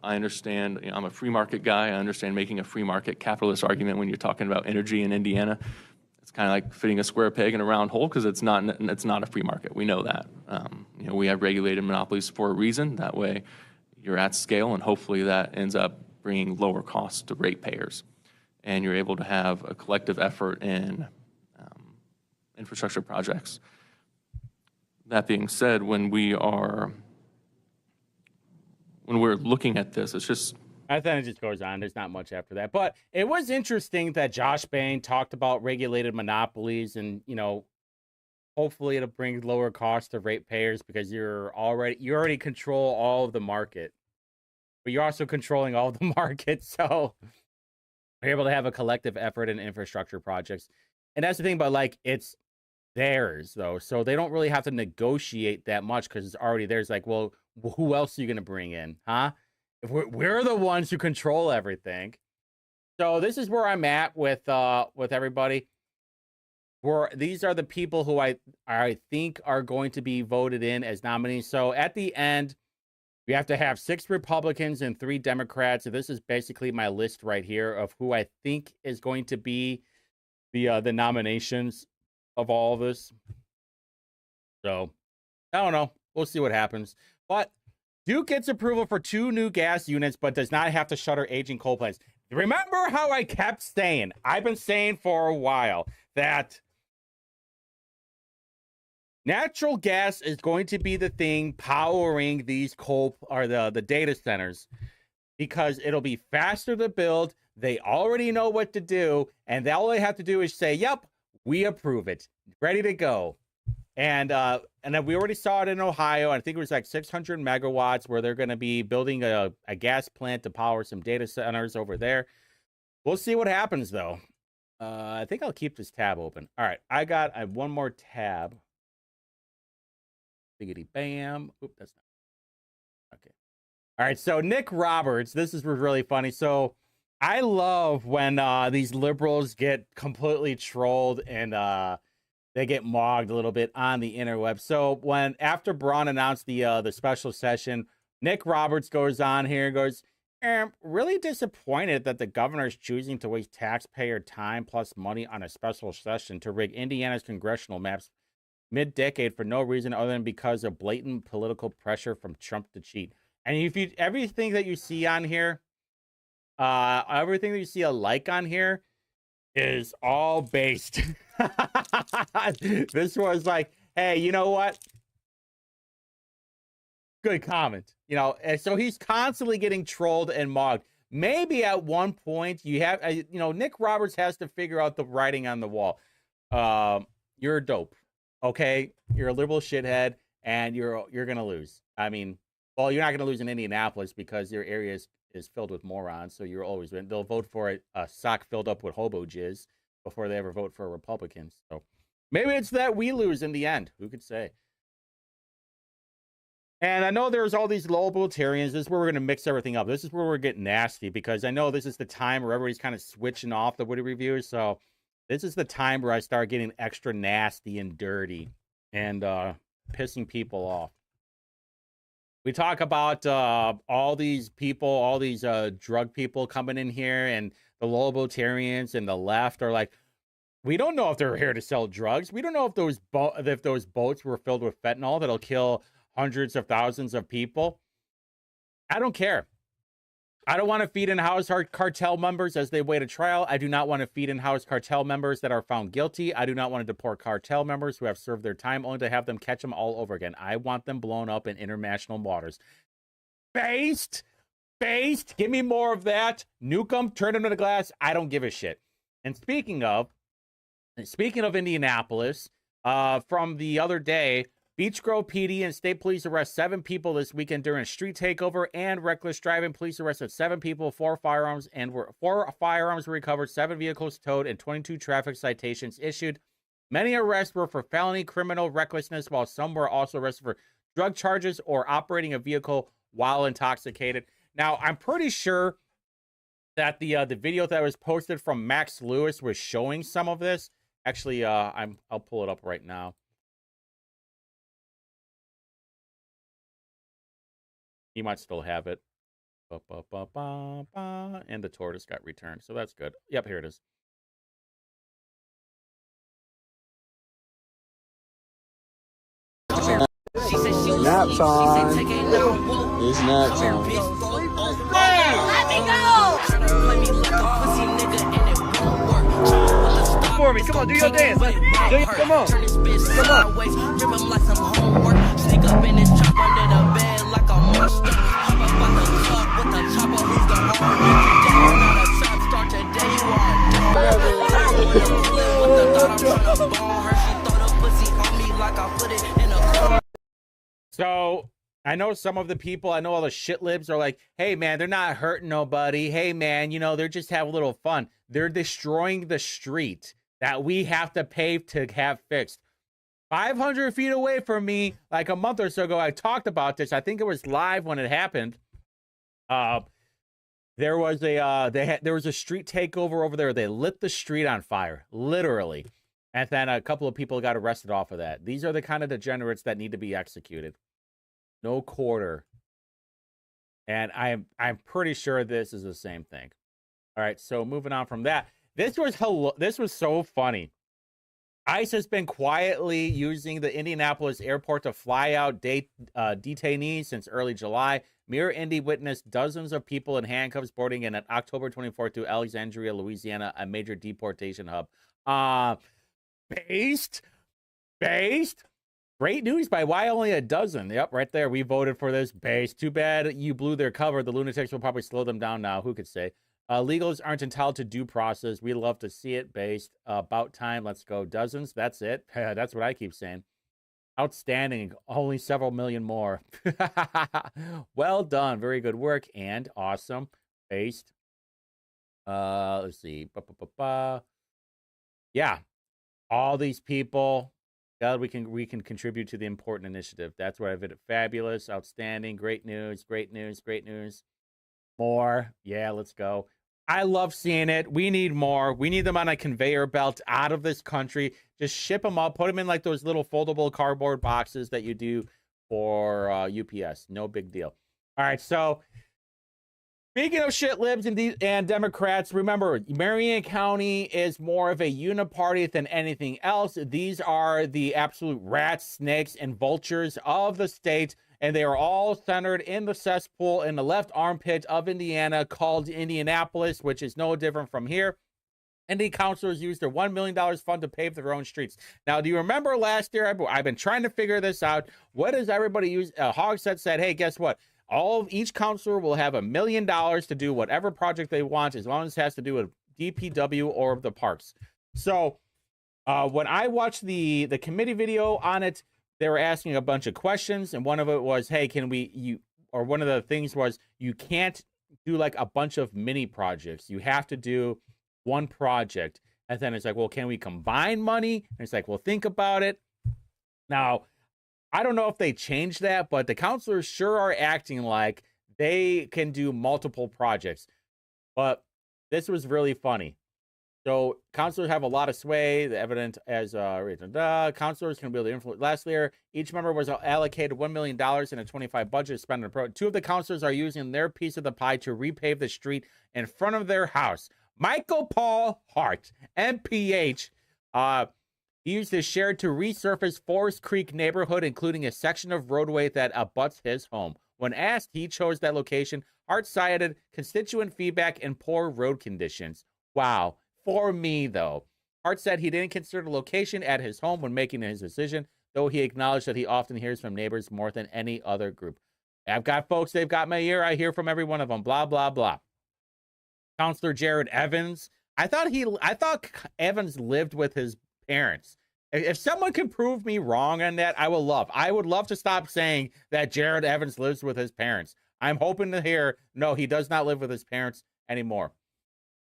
I understand, I'm a free market guy. I understand making a free market capitalist argument when you're talking about energy in Indiana. It's kind of like fitting a square peg in a round hole, because it's not a free market. We know that. We have regulated monopolies for a reason. That way you're at scale, and hopefully that ends up bringing lower costs to ratepayers. and you're able to have a collective effort in infrastructure projects. That being said, when we're looking at this, it's just, I think it just goes on. There's not much after that. But it was interesting that Josh Bain talked about regulated monopolies and, hopefully it'll bring lower costs to ratepayers because you already control all of the market. But you're also controlling all of the market, so you're able to have a collective effort in infrastructure projects. And that's the thing about, it's theirs, though. So they don't really have to negotiate that much because it's already theirs. Like, well, who else are you going to bring in, huh? If we're the ones who control everything. So this is where I'm at with everybody. These are the people who I think are going to be voted in as nominees. So at the end, we have to have 6 Republicans and 3 Democrats. So this is basically my list right here of who I think is going to be the nominations of all of this. So I don't know. We'll see what happens. But Duke gets approval for 2 new gas units, but does not have to shutter aging coal plants. Remember how I kept saying, I've been saying for a while, that natural gas is going to be the thing powering these coal or the data centers because it'll be faster to build. They already know what to do, and all they have to do is say, "Yep, we approve it, ready to go." And then we already saw it in Ohio. I think it was like 600 megawatts where they're going to be building a gas plant to power some data centers over there. We'll see what happens, though. I think I'll keep this tab open. All right, I have one more tab. Biggity bam. Oop, that's not. Okay. All right, so Nick Roberts, this is really funny. So I love when these liberals get completely trolled and they get mogged a little bit on the interweb. So after Braun announced the special session, Nick Roberts goes on here and goes, really disappointed that the governor is choosing to waste taxpayer time plus money on a special session to rig Indiana's congressional maps mid-decade for no reason other than because of blatant political pressure from Trump to cheat. And everything that you see on here, everything that you see a like on here is all based. This was like, hey, you know what? Good comment. And so he's constantly getting trolled and mocked. Maybe at one point you have, Nick Roberts has to figure out the writing on the wall. You're dope. Okay, you're a liberal shithead, and you're gonna lose. I mean, well, you're not gonna lose in Indianapolis because your area is filled with morons. So you're always win. They'll vote for a sock filled up with hobo jizz before they ever vote for a Republican. So maybe it's that we lose in the end. Who could say? And I know there's all these low libertarians. This is where we're gonna mix everything up. This is where we're getting nasty because I know this is the time where everybody's kind of switching off the Whitty reviews. So this is the time where I start getting extra nasty and dirty and pissing people off. We talk about all these people, all these drug people coming in here, and the libertarians and the left are like, we don't know if they're here to sell drugs. We don't know if those boats were filled with fentanyl that'll kill hundreds of thousands of people. I don't care. I don't want to feed in-house cartel members as they wait a trial. I do not want to feed in-house cartel members that are found guilty. I do not want to deport cartel members who have served their time only to have them catch them all over again. I want them blown up in international waters. Based. Give me more of that. Nuke them, turn them into glass. I don't give a shit. And speaking of Indianapolis, from the other day, Beech Grove PD and state police arrest 7 people this weekend during a street takeover and reckless driving. Police arrested 7 people, 4 firearms were recovered, 7 vehicles towed, and 22 traffic citations issued. Many arrests were for felony criminal recklessness, while some were also arrested for drug charges or operating a vehicle while intoxicated. Now, I'm pretty sure that the video that was posted from Max Lewis was showing some of this. Actually, I'll pull it up right now. He might still have it. And the tortoise got returned, so that's good. Yep, here it is. Nap time. It's nap time. Let me go! for me. Come on, do your dance. Come on. Turn this bitch sideways, rip him like some homework. Sneak up in this chop under the bed like a monster. Hop up on the truck with the chopper, who's the owner? Down out a trap start today, you are done. With the thought I'm tryna bone her, she throw the pussy on me like I put it in a corner. So I know some of the people, I know all the shit libs are like, hey man, they're not hurting nobody. Hey man, you know, they're just having a little fun. They're destroying the street that we have to pave to have fixed. 500 feet away from me, like a month or so ago, I talked about this. I think it was live when it happened. There was a street takeover over there. They lit the street on fire, literally. And then a couple of people got arrested off of that. These are the kind of degenerates that need to be executed. No quarter. And I'm pretty sure this is the same thing. All right, so moving on from that. This was so funny. ICE has been quietly using the Indianapolis airport to fly out detainees since early July. Mirror Indy witnessed dozens of people in handcuffs boarding in on October 24th to Alexandria, Louisiana, a major deportation hub. Based. Great news by why only a dozen. Yep, right there. We voted for this. Based. Too bad you blew their cover. The lunatics will probably slow them down now. Who could say? Legals aren't entitled to due process. We love to see it. Based. About time. Let's go. Dozens. That's it. That's what I keep saying. Outstanding. Only several million more. Well done. Very good work. And awesome. Based. Let's see. Yeah. All these people. God, we can contribute to the important initiative. That's what I've been. Fabulous. Outstanding. Great news. Great news. Great news. More. Yeah, let's go. I love seeing it. We need more. We need them on a conveyor belt out of this country. Just ship them up. Put them in like those little foldable cardboard boxes that you do for UPS. No big deal. All right. So speaking of shit libs and Democrats, remember, Marion County is more of a uniparty than anything else. These are the absolute rats, snakes, and vultures of the state. And they are all centered in the cesspool in the left armpit of Indiana called Indianapolis, which is no different from here. Indy councilors used their $1 million fund to pave their own streets. Now, do you remember last year? I've been trying to figure this out. What does everybody use? Hogshead said, hey, guess what? Each councilor will have $1 million to do whatever project they want, as long as it has to do with DPW or the parks. So when I watched the committee video on it, they were asking a bunch of questions, and one of it was, hey, one of the things was, you can't do like a bunch of mini projects. You have to do one project. And then it's like, well, can we combine money? And it's like, well, think about it. Now, I don't know if they changed that, but the councilors sure are acting like they can do multiple projects. But this was really funny. So councilors have a lot of sway. The evident as councilors can be able to influence. Last year, each member was allocated $1 million in a 25 budget spent on a pro. Two of the councilors are using their piece of the pie to repave the street in front of their house. Michael Paul Hart, MPH, he used his share to resurface Forest Creek neighborhood, including a section of roadway that abuts his home. When asked, he chose that location. Hart cited constituent feedback and poor road conditions. Wow. For me, though, Hart said he didn't consider the location at his home when making his decision, though he acknowledged that he often hears from neighbors more than any other group. I've got folks, they've got my ear. I hear from every one of them. Blah, blah, blah. Counselor Jared Evans. I thought Evans lived with his parents. If someone can prove me wrong on that, I would love to stop saying that Jared Evans lives with his parents. I'm hoping to hear, no, he does not live with his parents anymore.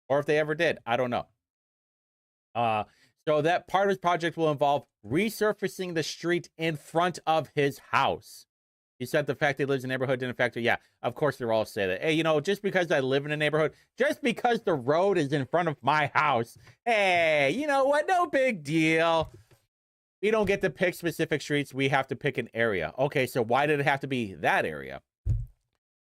Or if they ever did, I don't know. So that part of his project will involve resurfacing the street in front of his house. He said the fact he lives in a neighborhood didn't affect it. Yeah, of course they'll all say that. Hey, just because I live in a neighborhood, just because the road is in front of my house, hey, you know what? No big deal. We don't get to pick specific streets. We have to pick an area. Okay, so why did it have to be that area?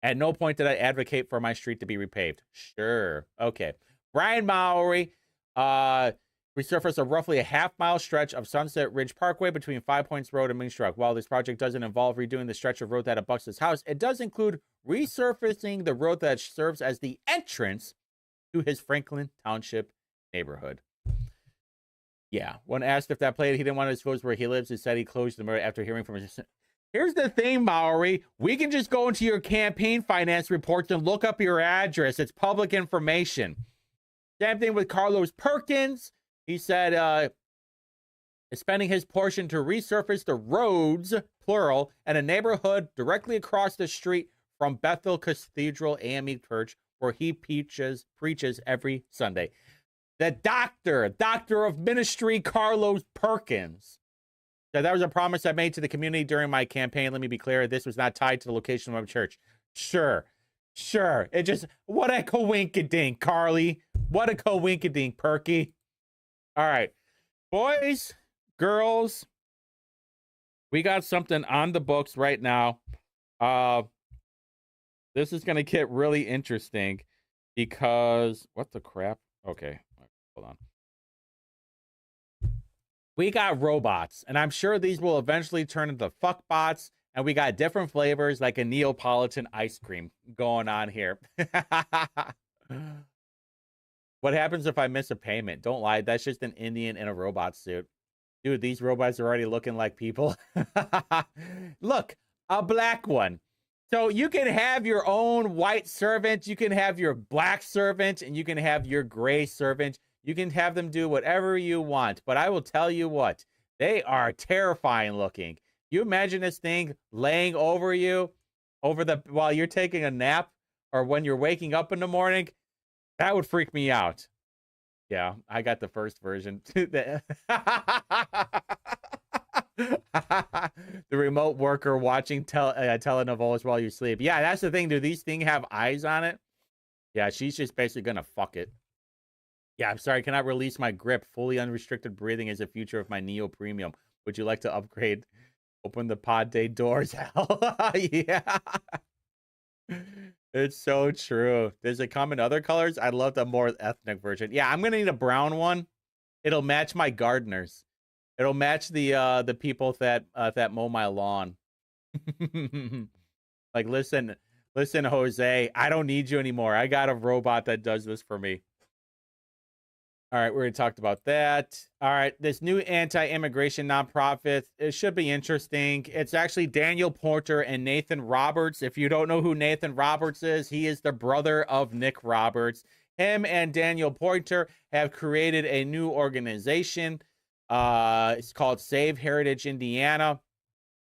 At no point did I advocate for my street to be repaved. Sure. Okay. Brian Mowry resurfaced a roughly a half-mile stretch of Sunset Ridge Parkway between 5 Points Road and Moonstruck. While this project doesn't involve redoing the stretch of road that abuts his house, it does include resurfacing the road that serves as the entrance to his Franklin Township neighborhood. Yeah. When asked if that played, he didn't want to disclose where he lives. He said he closed the murder after hearing from his. Here's the thing, Maori. We can just go into your campaign finance reports and look up your address. It's public information. Same thing with Carlos Perkins. He said is spending his portion to resurface the roads, plural, and a neighborhood directly across the street from Bethel Cathedral AME Church, where he preaches every Sunday. The doctor of ministry, Carlos Perkins. So that was a promise I made to the community during my campaign. Let me be clear. This was not tied to the location of my church. Sure. It just, what a coinkadink, Carly. What a coinkadink, Perky. All right. Boys, girls, we got something on the books right now. This is going to get really interesting because, what the crap? Okay. Hold on. We got robots, and I'm sure these will eventually turn into fuckbots, and we got different flavors like a Neapolitan ice cream going on here. What happens if I miss a payment? Don't lie, that's just an Indian in a robot suit. Dude, these robots are already looking like people. Look, a black one. So you can have your own white servant, you can have your black servant, and you can have your gray servant. You can have them do whatever you want, but I will tell you what, they are terrifying looking. You imagine this thing laying over you while you're taking a nap or when you're waking up in the morning. That would freak me out. Yeah, I got the first version. The remote worker watching telenovelas while you sleep. Yeah, that's the thing, dude. These things have eyes on it. Yeah, she's just basically gonna fuck it. Yeah, I'm sorry, I cannot release my grip. Fully unrestricted breathing is the future of my Neo Premium. Would you like to upgrade? Open the pod day doors. Hell, yeah. It's so true. Does it come in other colors? I'd love the more ethnic version. Yeah, I'm gonna need a brown one. It'll match my gardeners. It'll match the people that mow my lawn. Like, listen, Jose, I don't need you anymore. I got a robot that does this for me. All right, we already talked about that. All right, this new anti-immigration nonprofit, it should be interesting. It's actually Daniel Porter and Nathan Roberts. If you don't know who Nathan Roberts is, he is the brother of Nick Roberts. Him and Daniel Porter have created a new organization. It's called Save Heritage Indiana.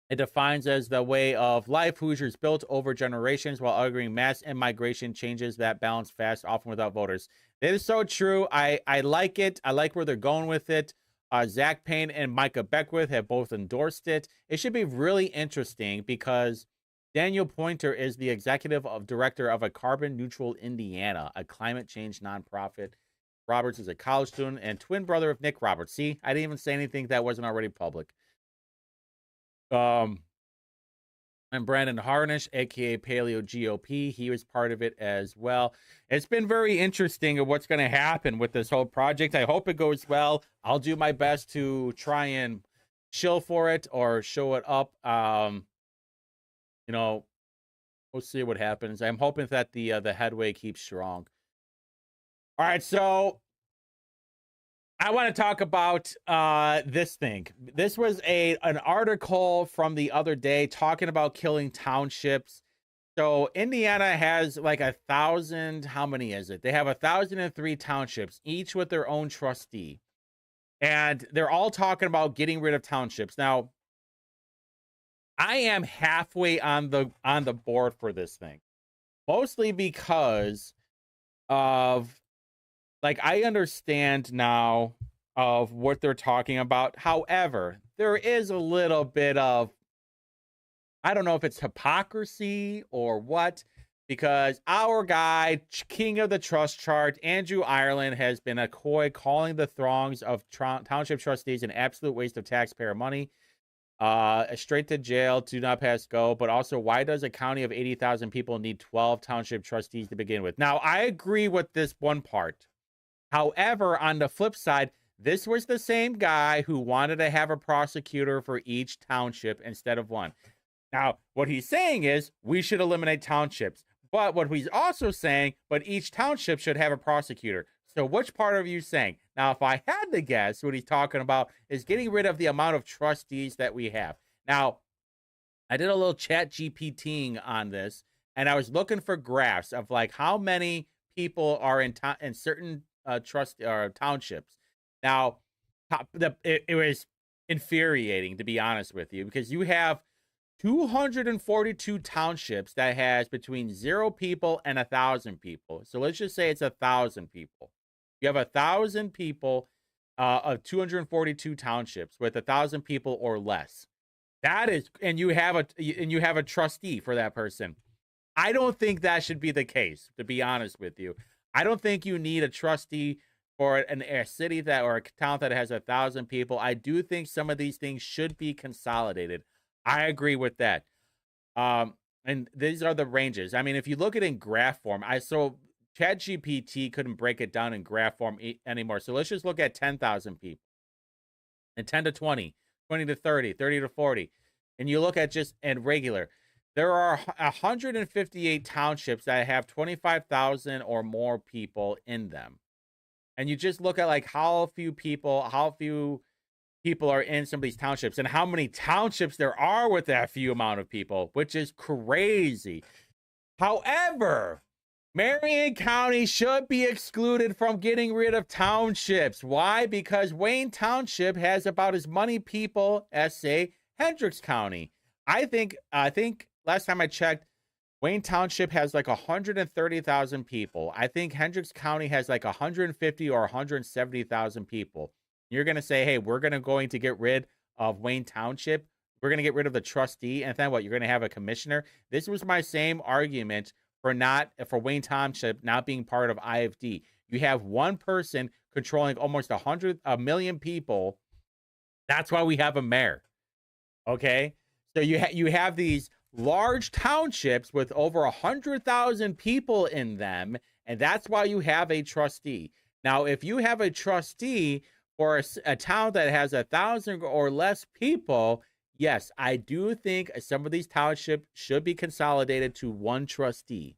It defines as the way of life Hoosiers built over generations while arguing mass immigration changes that balance fast, often without voters. It is so true. I like it. I like where they're going with it. Zach Payne and Micah Beckwith have both endorsed it. It should be really interesting because Daniel Pointer is the executive director of a Carbon Neutral Indiana, a climate change nonprofit. Roberts is a college student and twin brother of Nick Roberts. See, I didn't even say anything that wasn't already public. And Brandon Harnish, aka Paleo GOP, he was part of it as well. It's been very interesting of what's going to happen with this whole project. I hope it goes well. I'll do my best to try and chill for it or show it up. You know, we'll see what happens. I'm hoping that the headway keeps strong. All right, so I want to talk about this thing. This was an article from the other day talking about killing townships. So Indiana has like 1,000. How many is it? They have 1,003 townships, each with their own trustee, and they're all talking about getting rid of townships. Now, I am halfway on the board for this thing, mostly because of, like, I understand now of what they're talking about. However, there is a little bit of, I don't know if it's hypocrisy or what, because our guy, king of the trust chart, Andrew Ireland, has been a coy calling the throngs of township trustees an absolute waste of taxpayer money. Straight to jail, do not pass go. But also, why does a county of 80,000 people need 12 township trustees to begin with? Now, I agree with this one part. However, on the flip side, this was the same guy who wanted to have a prosecutor for each township instead of one. Now, what he's saying is we should eliminate townships. But what he's also saying, but each township should have a prosecutor. So which part are you saying? Now, if I had to guess, what he's talking about is getting rid of the amount of trustees that we have. Now, I did a little chat GPTing on this, and I was looking for graphs of like how many people are in certain townships. Now, it was infuriating, to be honest with you, because you have 242 townships that has between 0 people and 1,000 people. So let's just say it's 1,000 people. You have 1,000 people of 242 townships with 1,000 people or less. That is, and you have a trustee for that person. I don't think that should be the case, to be honest with you. I don't think you need a trustee for a city that or a town that has 1,000 people. I do think some of these things should be consolidated. I agree with that. And these are the ranges. I mean, if you look at it in graph form, ChatGPT couldn't break it down in graph form anymore. So let's just look at 10,000 people and 10 to 20, 20 to 30, 30 to 40. And you look at and regular. There are 158 townships that have 25,000 or more people in them. And you just look at like how few people are in some of these townships and how many townships there are with that few amount of people, which is crazy. However, Marion County should be excluded from getting rid of townships. Why? Because Wayne Township has about as many people as, say, Hendricks County. I think last time I checked, Wayne Township has like 130,000 people. I think Hendricks County has like 150 or 170,000 people. You're going to say, hey, we're going to get rid of Wayne Township. We're going to get rid of the trustee. And then what? You're going to have a commissioner. This was my same argument for Wayne Township not being part of IFD. You have one person controlling almost 1 million people. That's why we have a mayor. Okay? So you have these large townships with over 100,000 people in them, and that's why you have a trustee. Now, if you have a trustee for a town that has 1,000 or less people, yes, I do think some of these townships should be consolidated to one trustee.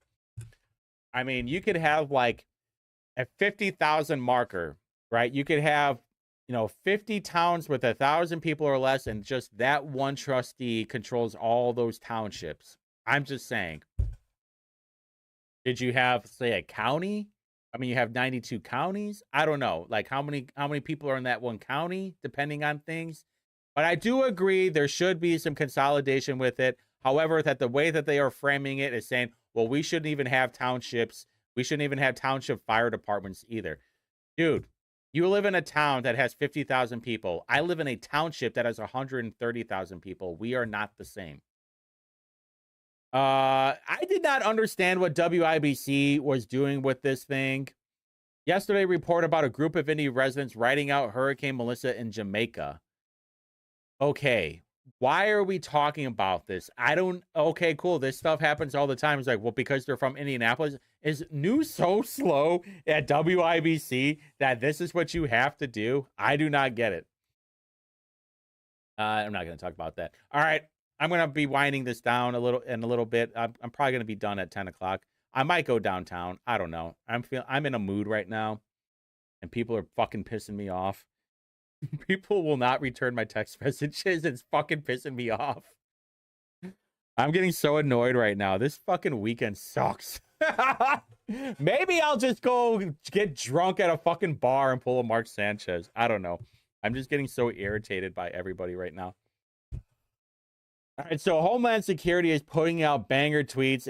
I mean, you could have like a 50,000 marker, right? You could have 50 towns with 1,000 people or less, and just that one trustee controls all those townships. I'm just saying. Did you have, say, a county? I mean, you have 92 counties. I don't know, like how many people are in that one county, depending on things. But I do agree there should be some consolidation with it. However, that the way that they are framing it is saying, well, we shouldn't even have townships. We shouldn't even have township fire departments either. Dude. You live in a town that has 50,000 people. I live in a township that has 130,000 people. We are not the same. I did not understand what WIBC was doing with this thing. Yesterday, report about a group of Indian residents riding out Hurricane Melissa in Jamaica. Okay, why are we talking about this? Okay, cool. This stuff happens all the time. It's like, well, because they're from Indianapolis. Is news so slow at WIBC that this is what you have to do? I do not get it. I'm not going to talk about that. All right. I'm going to be winding this down a little bit. I'm probably going to be done at 10 o'clock. I might go downtown. I don't know. I'm in a mood right now, and people are fucking pissing me off. People will not return my text messages. It's fucking pissing me off. I'm getting so annoyed right now. This fucking weekend sucks. Maybe I'll just go get drunk at a fucking bar and pull a Mark Sanchez. I don't know. I'm just getting so irritated by everybody right now. All right, so Homeland Security is putting out banger tweets,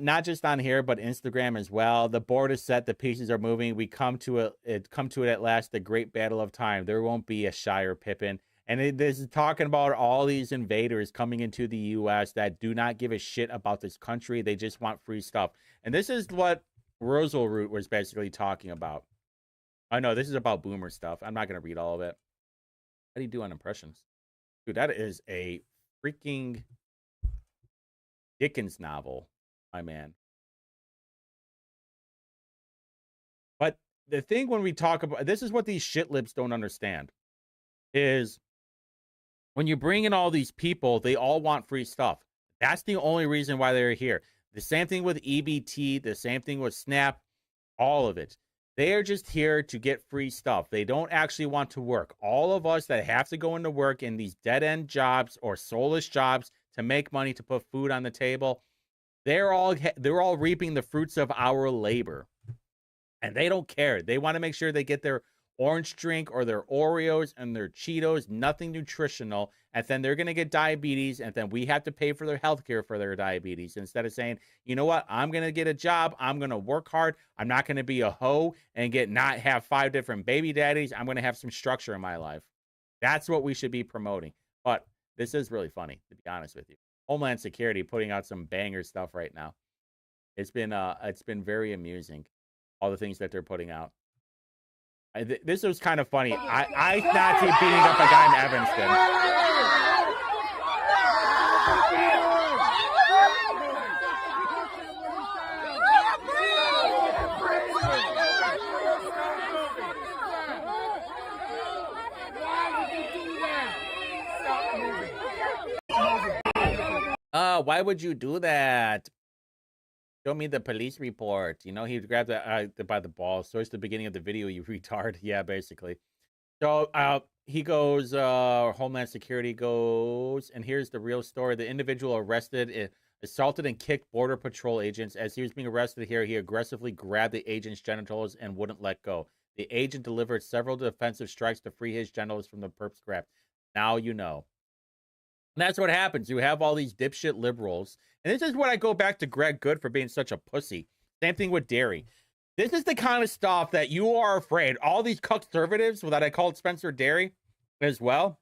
not just on here, but Instagram as well. The board is set. The pieces are moving. We come to it at last, the great battle of time. There won't be a Shire Pippin. And this is talking about all these invaders coming into the U.S. that do not give a shit about this country. They just want free stuff. And this is what Roosevelt was basically talking about. I know this is about boomer stuff. I'm not going to read all of it. How do you do on impressions? Dude, that is a freaking Dickens novel, my man. But the thing when we talk about, this is what these shit libs don't understand, is when you bring in all these people, they all want free stuff. That's the only reason why they're here. The same thing with EBT, the same thing with SNAP, all of it. They are just here to get free stuff. They don't actually want to work. All of us that have to go into work in these dead-end jobs or soulless jobs to make money to put food on the table, they're all reaping the fruits of our labor. And they don't care. They want to make sure they get their orange drink or their Oreos and their Cheetos, nothing nutritional, and then they're going to get diabetes, and then we have to pay for their health care for their diabetes instead of saying, you know what, I'm going to get a job, I'm going to work hard, I'm not going to be a hoe and not have 5 different baby daddies, I'm going to have some structure in my life. That's what we should be promoting. But this is really funny, to be honest with you. Homeland Security putting out some banger stuff right now. It's been very amusing, all the things that they're putting out. This was kind of funny. I thought he beating up a guy in Evanston. Why would you do that? Show me the police report. You know, he grabbed by the balls. So it's the beginning of the video, you retard. Yeah, basically. So he goes, Homeland Security goes, and here's the real story. The individual arrested, assaulted and kicked Border Patrol agents. As he was being arrested here, he aggressively grabbed the agent's genitals and wouldn't let go. The agent delivered several defensive strikes to free his genitals from the perp's grab. Now you know. And that's what happens. You have all these dipshit liberals. And this is what I go back to Greg Good for being such a pussy. Same thing with Derry. This is the kind of stuff that you are afraid. All these conservatives that I called Spencer Derry as well,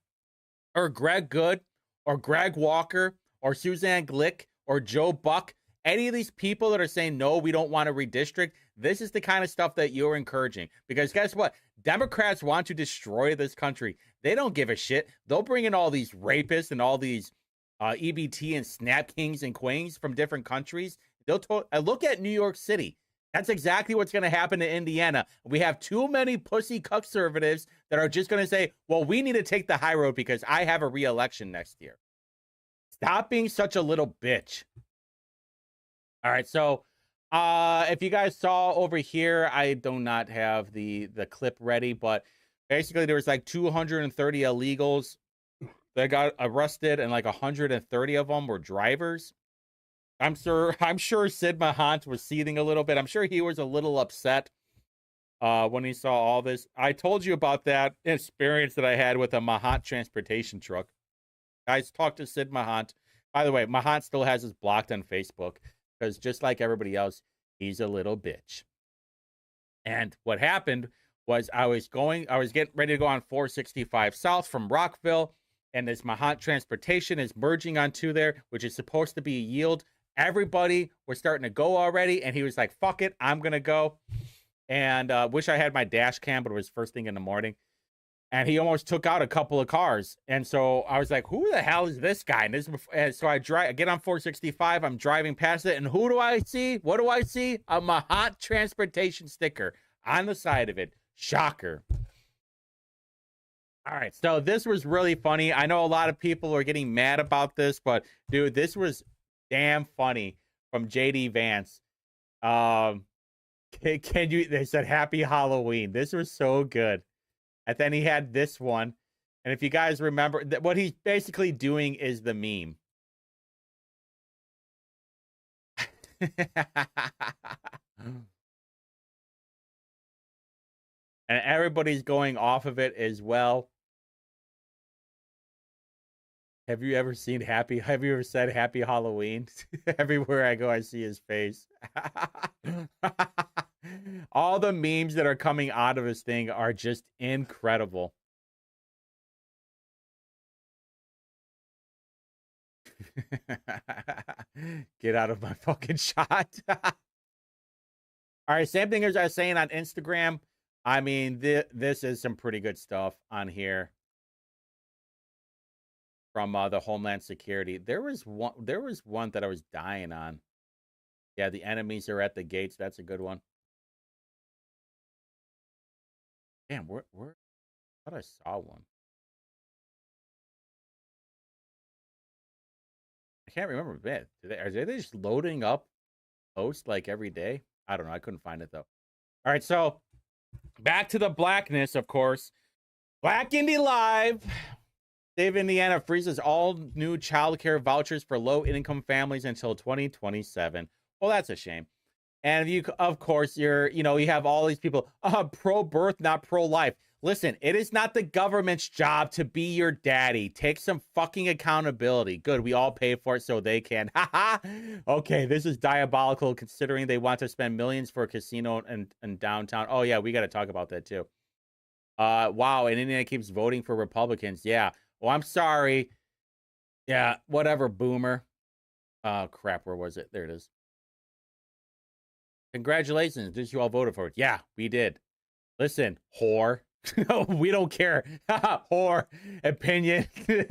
or Greg Good, or Greg Walker, or Suzanne Glick, or Joe Buck, any of these people that are saying, no, we don't want to redistrict, this is the kind of stuff that you're encouraging. Because guess what? Democrats want to destroy this country. They don't give a shit. They'll bring in all these rapists and all these EBT and snap kings and queens from different countries. They'll look at New York City. That's exactly what's going to happen in Indiana. We have too many pussy conservatives that are just going to say, well, we need to take the high road because I have a re-election next year. Stop being such a little bitch. All right, so if you guys saw over here, I do not have the clip ready, but basically there was like 230 illegals that got arrested, and like 130 of them were drivers. I'm sure Sid Mahant was seething a little bit. I'm sure he was a little upset when he saw all this. I told you about that experience that I had with a Mahant transportation truck. Guys, talk to Sid Mahant. By the way, Mahant still has us blocked on Facebook because just like everybody else, he's a little bitch. And what happened was I was getting ready to go on 465 South from Rockville, and this Mahant transportation is merging onto there, which is supposed to be a yield. Everybody was starting to go already, and he was like, fuck it, I'm going to go. And wish I had my dash cam, but it was first thing in the morning. And he almost took out a couple of cars. And so I was like, who the hell is this guy? And so I get on 465. I'm driving past it. And who do I see? What do I see? A Mahant transportation sticker on the side of it. Shocker. All right. So this was really funny. I know a lot of people are getting mad about this, but dude, this was damn funny from JD Vance. They said happy Halloween. This was so good. And then he had this one. And if you guys remember, what he's basically doing is the meme. And everybody's going off of it as well. Have you ever said happy Halloween? Everywhere I go, I see his face. All the memes that are coming out of this thing are just incredible. Get out of my fucking shot. All right, same thing as I was saying on Instagram. I mean, this is some pretty good stuff on here from the Homeland Security. There was one that I was dying on. Yeah, the enemies are at the gates. That's a good one. Damn, where? I thought I saw one. I can't remember a bit. Are they just loading up posts like every day? I don't know. I couldn't find it though. All right, so back to the blackness, of course. Black Indie Live. State of Indiana freezes all new child care vouchers for low-income families until 2027. Well, that's a shame. And you, of course, you have all these people, pro-birth, not pro-life. Listen, it is not the government's job to be your daddy. Take some fucking accountability. Good, we all pay for it so they can. Okay, this is diabolical considering they want to spend millions for a casino in downtown. Oh, yeah, we got to talk about that, too. Wow, and Indiana keeps voting for Republicans. Yeah. Well, I'm sorry. Yeah, whatever, boomer. Oh, crap, where was it? There it is. Congratulations, did you all voted for it? Yeah, we did. Listen, whore. We don't care. Whore. Opinion. See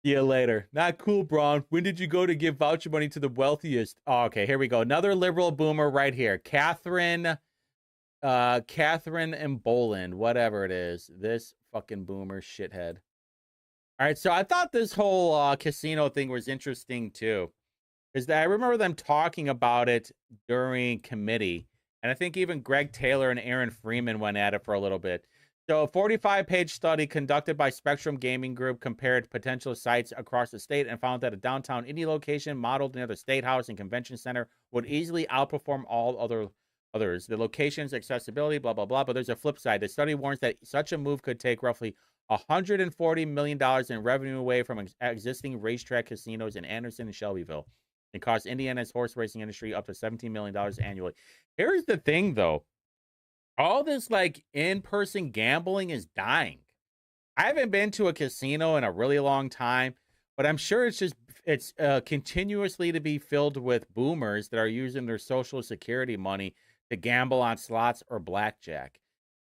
you later. Not cool, Braun. When did you go to give voucher money to the wealthiest? Oh, okay, here we go. Another liberal boomer right here. Catherine and Boland, whatever it is. This fucking boomer shithead. All right, so I thought this whole casino thing was interesting too. Because I remember them talking about it during committee. And I think even Greg Taylor and Aaron Freeman went at it for a little bit. So a 45-page study conducted by Spectrum Gaming Group compared potential sites across the state and found that a downtown indie location modeled near the State House and Convention Center would easily outperform all others. The location's accessibility, blah, blah, blah. But there's a flip side. The study warns that such a move could take roughly $140 million in revenue away from existing racetrack casinos in Anderson and Shelbyville. It costs Indiana's horse racing industry up to $17 million annually. Here's the thing, though. All this, like, in-person gambling is dying. I haven't been to a casino in a really long time, but I'm sure it's continuously to be filled with boomers that are using their Social Security money to gamble on slots or blackjack.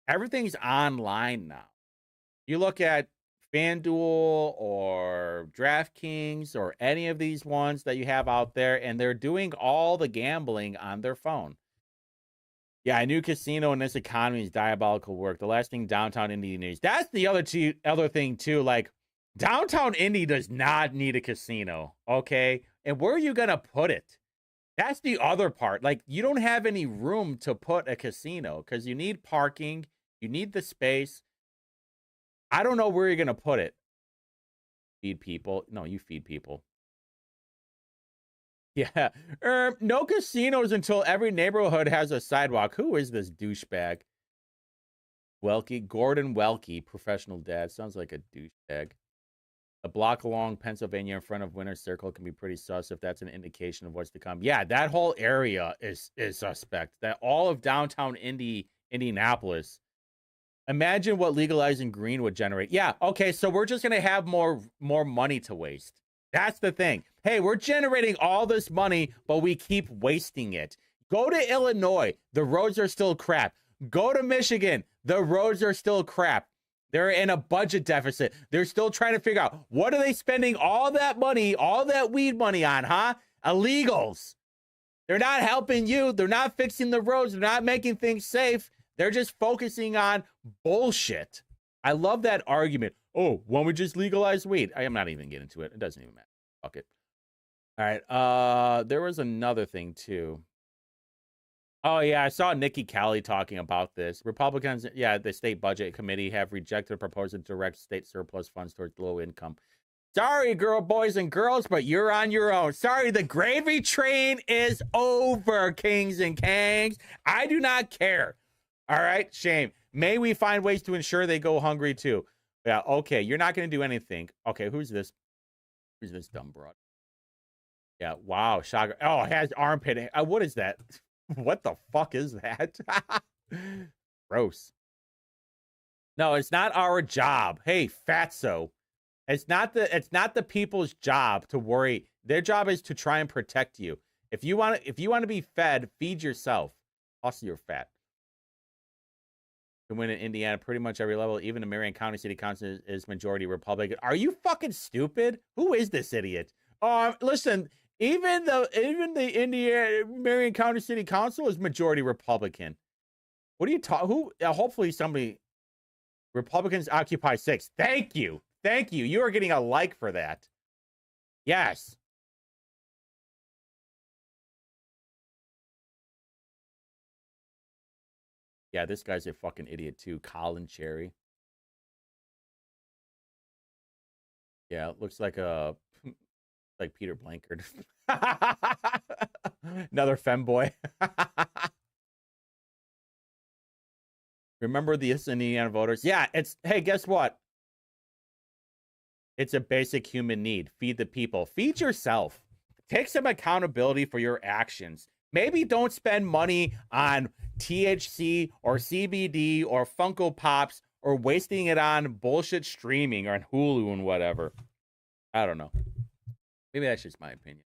Everything's online now. You look at FanDuel or DraftKings or any of these ones that you have out there, and they're doing all the gambling on their phone. Yeah, a new casino in this economy is diabolical work. The last thing downtown Indy needs. That's the other thing too. Like, downtown Indy does not need a casino, okay? And where are you gonna put it? That's the other part. Like, you don't have any room to put a casino because you need parking, you need the space. I don't know where you're going to put it. Feed people. No, you feed people. Yeah. No casinos until every neighborhood has a sidewalk. Who is this douchebag? Welke. Gordon Welke, professional dad. Sounds like a douchebag. A block along Pennsylvania in front of Winter Circle can be pretty sus if that's an indication of what's to come. Yeah, that whole area is suspect. That all of downtown Indianapolis. Imagine what legalizing green would generate. Yeah, okay, so we're just going to have more money to waste. That's the thing. Hey, we're generating all this money, but we keep wasting it. Go to Illinois. The roads are still crap. Go to Michigan. The roads are still crap. They're in a budget deficit. They're still trying to figure out, what are they spending all that money, all that weed money on, huh? Illegals. They're not helping you. They're not fixing the roads. They're not making things safe. They're just focusing on bullshit. I love that argument. Oh, why don't we just legalize weed? I am not even getting into it. It doesn't even matter. Fuck it. All right. There was another thing, too. Oh, yeah. I saw Nikki Kelly talking about this. Republicans, the state budget committee have rejected a proposal to direct state surplus funds towards low income. Sorry, boys and girls, but you're on your own. Sorry, the gravy train is over, kings and kangs. I do not care. All right, shame. May we find ways to ensure they go hungry too. Yeah, okay, you're not going to do anything. Okay, who's this? Who's this dumb broad? Yeah, wow, shocker. Oh, it has armpit. What is that? What the fuck is that? Gross. No, it's not our job. Hey, fatso. It's not the people's job to worry. Their job is to try and protect you. If you want to be fed, feed yourself. Also, you're fat. To win in Indiana, pretty much every level, even the Marion County City Council is majority Republican. Are you fucking stupid? Who is this idiot? Listen, even the Indiana Marion County City Council is majority Republican. What are you talking? Who? Hopefully somebody. Republicans occupy 6. Thank you. You are getting a like for that. Yes. Yeah, this guy's a fucking idiot too. Colin Cherry. Yeah, it looks like like Peter Blankard. Another femboy. Remember the Indiana voters? Yeah, hey, guess what? It's a basic human need. Feed the people. Feed yourself. Take some accountability for your actions. Maybe don't spend money on THC or CBD or Funko Pops or wasting it on bullshit streaming or on Hulu and whatever. I don't know. Maybe that's just my opinion.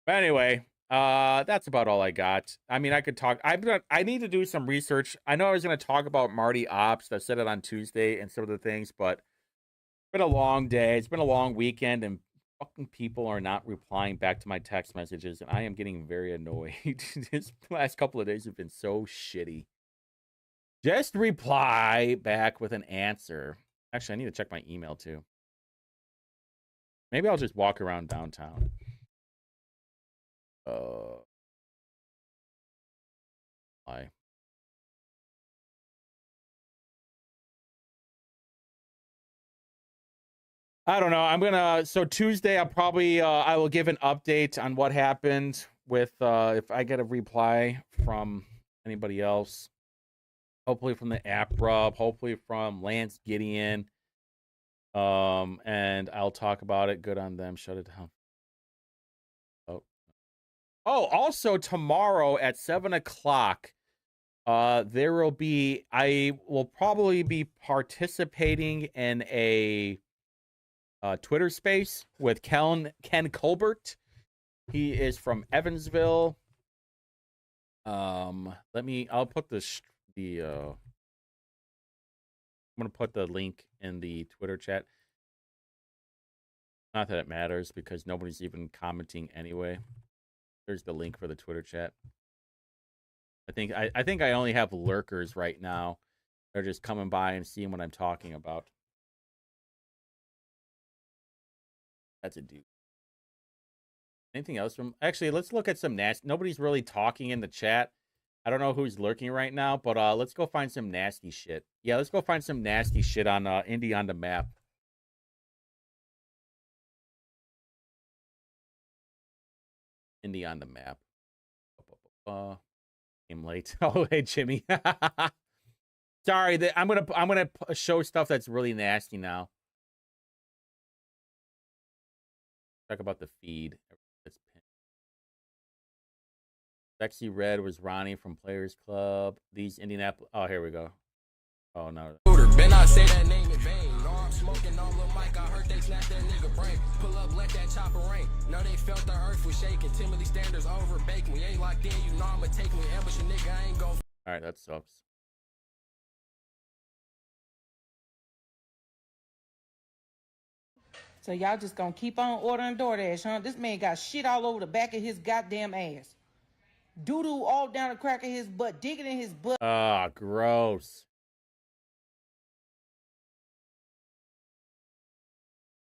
But anyway, that's about all I got. I mean, I could talk. I need to do some research. I know I was going to talk about Marty Ops. I said it on Tuesday and some of the things, but it's been a long day. It's been a long weekend, and fucking people are not replying back to my text messages, and I am getting very annoyed. This last couple of days have been so shitty. Just reply back with an answer. Actually, I need to check my email too. Maybe I'll just walk around downtown. I don't know. So Tuesday, I'll probably, I will give an update on what happened with, if I get a reply from anybody else. Hopefully from the app rub, hopefully from Lance Gideon. And I'll talk about it. Good on them. Shut it down. Oh, also tomorrow at 7 o'clock, I will probably be participating in a Twitter space with Ken Colbert. He is from Evansville. I'll put I'm gonna put the link in the Twitter chat. Not that it matters because nobody's even commenting anyway. There's the link for the Twitter chat. I think I only have lurkers right now. They're just coming by and seeing what I'm talking about. That's a dude. Anything else from? Actually, let's look at some nasty. Nobody's really talking in the chat. I don't know who's lurking right now, but let's go find some nasty shit. Yeah, let's go find some nasty shit on Indy on the Map. Indy on the Map. Came late. Oh, hey Jimmy. Sorry, I'm gonna show stuff that's really nasty now. Talk about the feed. Sexy Red was Ronnie from Players Club. These Indianapolis. Oh, here we go. Oh no. Ben I say that name in vain. No, I'm smoking on the mic. I heard they snatched that nigga brain. Pull up, let that chopper rain. No, they felt the earth was shaking. Timothy standards over bacon. We ain't locked in. You know I'ma take me. Ambush a nigga. I ain't go. All right, that sucks. So y'all just gonna keep on ordering DoorDash, huh? This man got shit all over the back of his goddamn ass. Doo-doo all down the crack of his butt, digging in his butt. Ah, gross.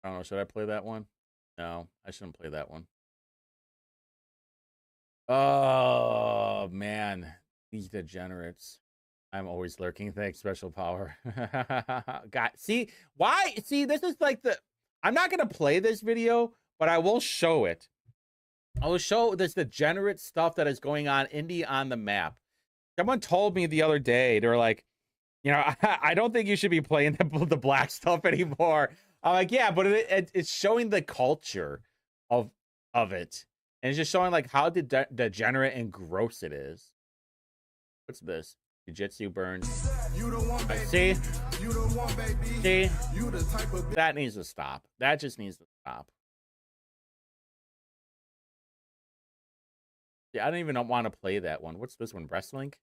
I don't know, should I play that one? No, I shouldn't play that one. Oh, man. These degenerates. I'm always lurking. Thanks, Special Power. God, see, why? See, this is like I'm not going to play this video, but I will show it. I will show this degenerate stuff that is going on Indy on the Map. Someone told me the other day, they were like, you know, I don't think you should be playing the black stuff anymore. I'm like, yeah, but it's showing the culture of it. And it's just showing like how degenerate and gross it is. What's this? Jiu-jitsu burns. See? See? That needs to stop. That just needs to stop. Yeah, I don't even want to play that one. What's this one? Wrestling?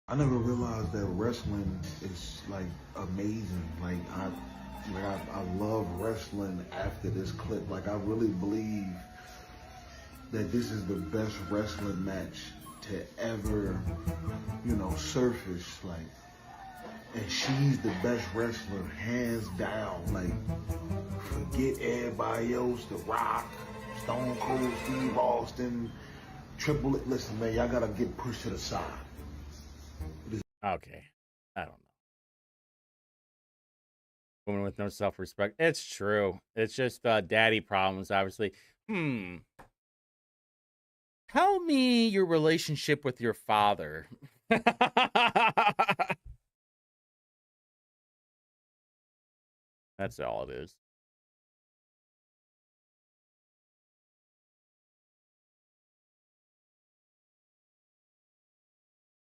I never realized that wrestling is like amazing. Like I love wrestling after this clip. Like I really believe that this is the best wrestling match to ever, you know, surface. Like, and she's the best wrestler, hands down. Like, forget everybody else. The Rock, Stone Cold, Steve Austin, Triple H. Listen, man, y'all gotta get pushed to the side. Okay. I don't know. Woman with no self-respect. It's true. It's just daddy problems, obviously. Tell me your relationship with your father. That's all it is.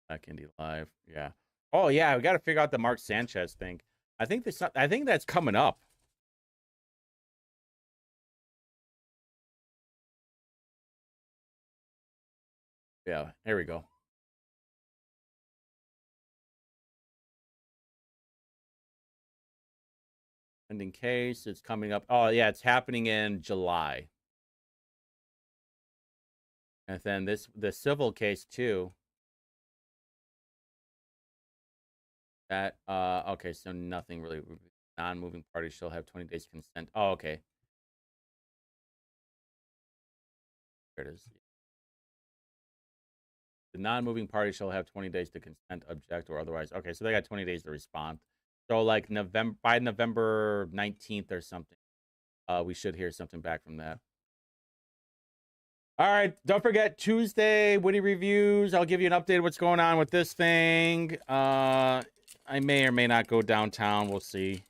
Back Indie Live. Yeah. Oh yeah, we got to figure out the Mark Sanchez thing. I think that's coming up. Yeah, here we go. Pending case, it's coming up. Oh yeah, it's happening in July. And then the civil case too. That okay, so nothing really. Non-moving parties shall have 20 days consent. Oh, okay. There it is. The non-moving party shall have 20 days to consent, object, or otherwise. Okay, so they got 20 days to respond. So like by November 19th or something, we should hear something back from that. All right, don't forget Tuesday, Whitty Reviews. I'll give you an update of what's going on with this thing. I may or may not go downtown. We'll see.